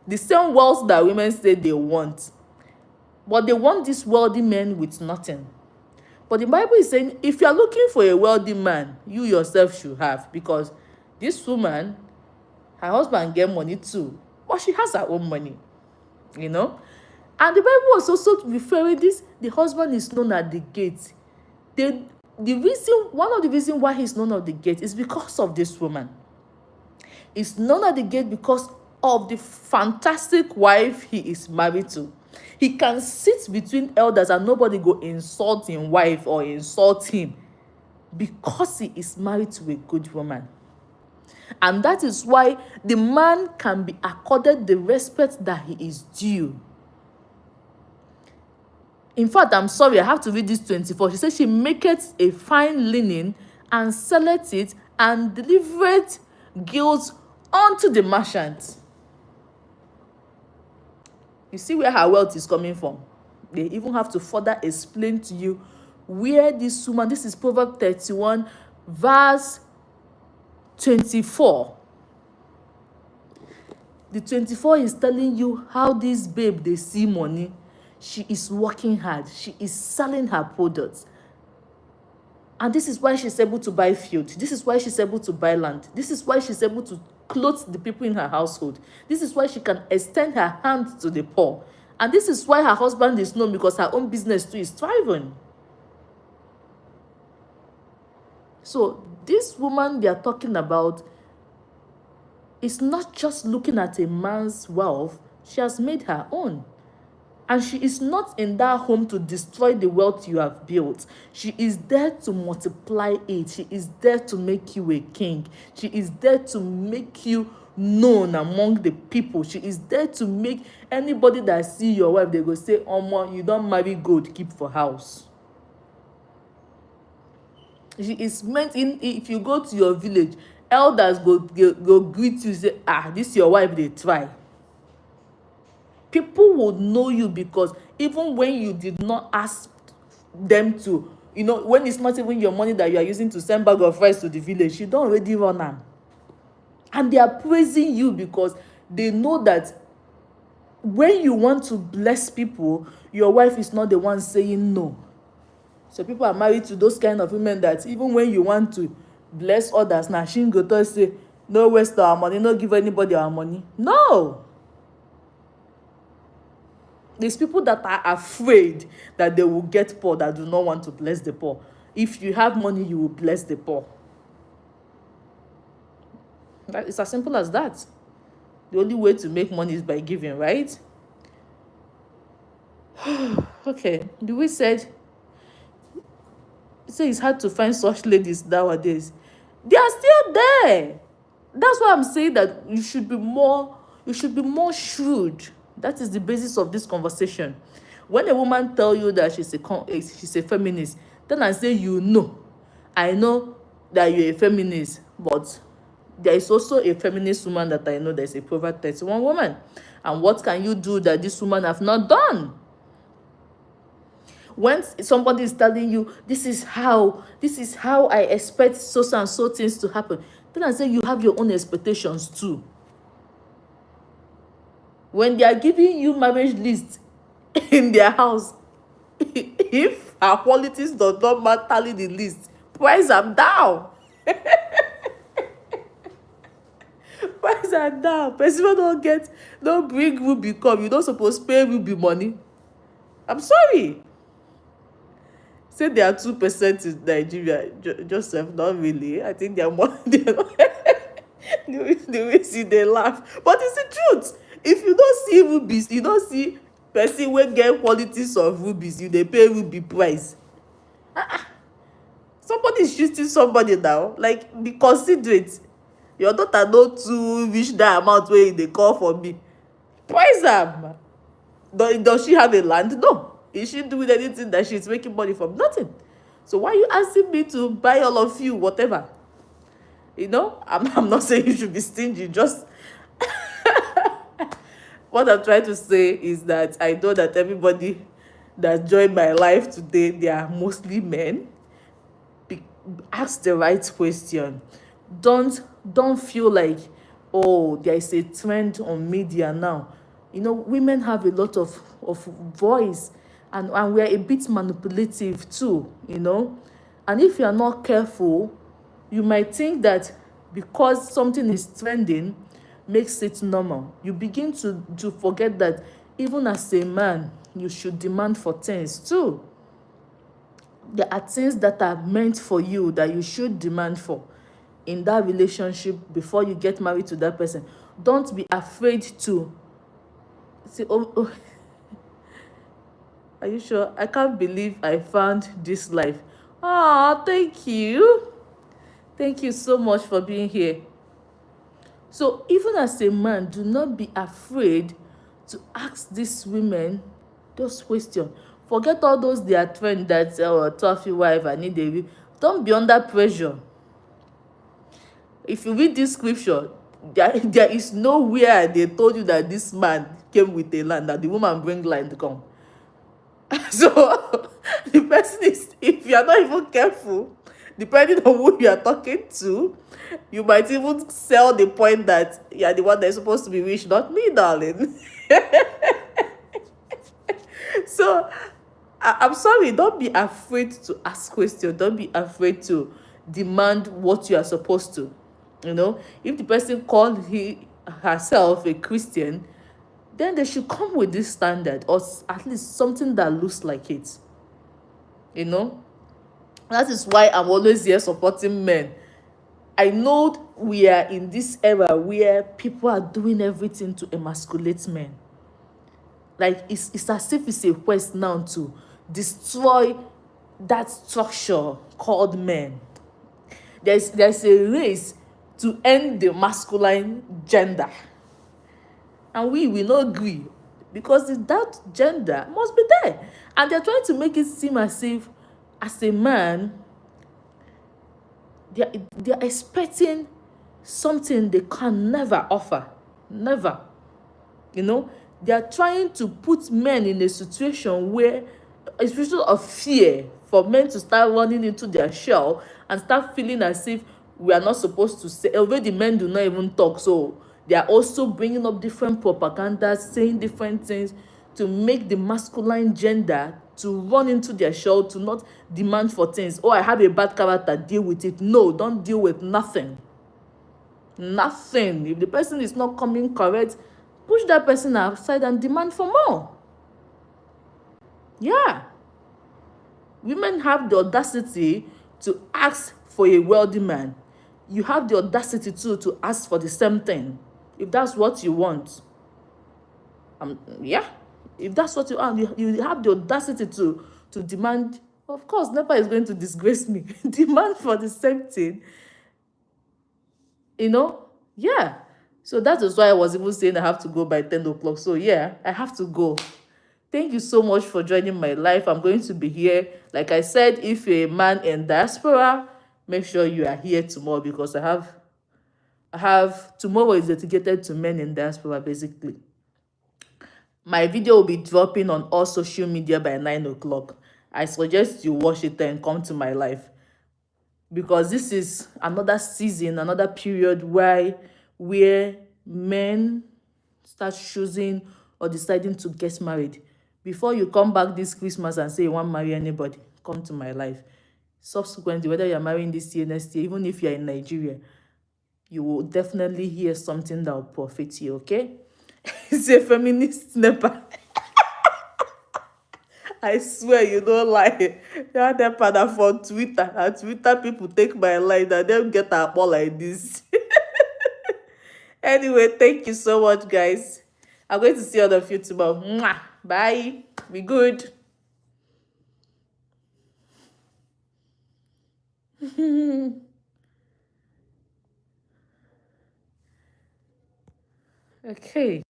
The same wealth that women say they want. But they want this wealthy man with nothing. But the Bible is saying, if you are looking for a wealthy man, you yourself should have. Because this woman, her husband get money too. But she has her own money. You know? And the Bible was also referring this, the husband is known at the gate. One of the reasons why he's known at the gate is because of this woman. He's known at the gate because of the fantastic wife he is married to. He can sit between elders and nobody go insult his wife or insult him because he is married to a good woman. And that is why the man can be accorded the respect that he is due. In fact, I'm sorry, I have to read this 24. She says, she maketh a fine linen and selleth it and delivereth goods unto the merchant. You see where her wealth is coming from. They even have to further explain to you where this woman, this is Proverbs 31, verse 24. The 24 is telling you how this babe, they see money. She is working hard. She is selling her products. And this is why she's able to buy field. This is why she's able to buy land. This is why she's able to clothe the people in her household. This is why she can extend her hand to the poor. And this is why her husband is known, because her own business too is thriving. So this woman they are talking about is not just looking at a man's wealth. She has made her own. And she is not in that home to destroy the wealth you have built. She is there to multiply it. She is there to make you a king. She is there to make you known among the people. She is there to make anybody that see your wife, they go say, Omo, you don't marry gold, keep for house. She is meant in, if you go to your village, elders go greet you, say, this your wife, they try. People would know you because even when you did not ask them to, you know, when it's not even your money that you are using to send bag of rice to the village, you don't already run them. And they are praising you because they know that when you want to bless people, your wife is not the one saying no. So people are married to those kind of women that even when you want to bless others, now she go to say, no waste our money, no give anybody our money. No. There's people that are afraid that they will get poor, that do not want to bless the poor. If you have money, you will bless the poor. It's as simple as that. The only way to make money is by giving, right? Okay, Louis said, it's hard to find such ladies nowadays. They are still there. That's why I'm saying that you should be more shrewd. That is the basis of this conversation. When a woman tell you that she's a feminist, then I say, I know that you're a feminist, but there is also a feminist woman that I know, there's a Proverb 31 woman. And what can you do that this woman have not done? When somebody is telling you this is how I expect so and so things to happen, then I say you have your own expectations too. When they are giving you marriage list in their house, if her qualities does not match tally the list, price am down. Price am down. Person wey don't bring Ruby come, you don't suppose pay Ruby money. I'm sorry. Say there are 2% in Nigeria. Joseph, not really. I think they are more. The way see they laugh, but it's the truth. If you don't see rubies, you don't see person wey get qualities of rubies, you dey pay ruby price. Somebody is shooting somebody now. Like, be considerate. Your daughter no too reach that amount wey they call for me. Price am. Does she have a land? No. Is she doing anything that she's making money from? Nothing. So why are you asking me to buy all of you whatever? I'm not saying you should be stingy. Just what I'm trying to say is that I know that everybody that joined my life today, they are mostly men. Ask the right question. Don't feel like, oh, there is a trend on media now. Women have a lot of voice, and we're a bit manipulative too. And if you are not careful, you might think that because something is trending makes it normal. You begin to forget that even as a man, you should demand for things too. There are things that are meant for you that you should demand for in that relationship before you get married to that person. Don't be afraid to say, oh, are you sure? I can't believe I found this life. Oh, thank you. Thank you so much for being here. So even as a man, do not be afraid to ask these women those questions. Forget all those their trend that trophy wife, I need a. Don't be under pressure. If you read this scripture, there is nowhere they told you that this man came with a land, that the woman bring land to come. So the person is, if you are not even careful, depending on who you are talking to, you might even sell the point that you are the one that is supposed to be rich, not me, darling. So I'm sorry, don't be afraid to ask questions. Don't be afraid to demand what you are supposed to. If the person called herself a Christian, then they should come with this standard, or at least something that looks like it. That is why I'm always here supporting men. I know we are in this era where people are doing everything to emasculate men. Like, it's as if it's a quest now to destroy that structure called men. There's a race to end the masculine gender. And we will not agree, because that gender must be there. And they're trying to make it seem as if, as a man, they're expecting something they can never offer. Never. They are trying to put men in a situation where, a situation of fear, for men to start running into their shell and start feeling as if we are not supposed to say. Already men do not even talk, so they are also bringing up different propaganda, saying different things to make the masculine gender to run into their shell, to not demand for things. Oh, I have a bad character, deal with it. No, don't deal with nothing. Nothing. If the person is not coming correct, push that person outside and demand for more. Yeah. Women have the audacity to ask for a wealthy man. You have the audacity too to ask for the same thing, if that's what you want. Yeah. If that's what you want, you have the audacity to demand. Of course, NEPA is going to disgrace me. Demand for the same thing. you know? Yeah. So that is why I was even saying I have to go by 10 o'clock. So yeah, I have to go. Thank you so much for joining my life. I'm going to be here. Like I said, if you're a man in diaspora, make sure you are here tomorrow because I have tomorrow is dedicated to men in diaspora basically. My video will be dropping on all social media by 9 o'clock. I suggest you watch it and come to my live because this is another season, another period where men start choosing or deciding to get married. Before you come back this Christmas and say you won't marry anybody, come to my life. Subsequently, whether you're marrying this year, next year, even if you're in Nigeria, you will definitely hear something that will profit you, okay? It's a feminist snapper. I swear you don't lie. That them father for Twitter. And Twitter people take my line and them get a ball like this. Anyway, thank you so much, guys. I'm going to see all of you tomorrow. Mwah. Bye. Be good. Okay.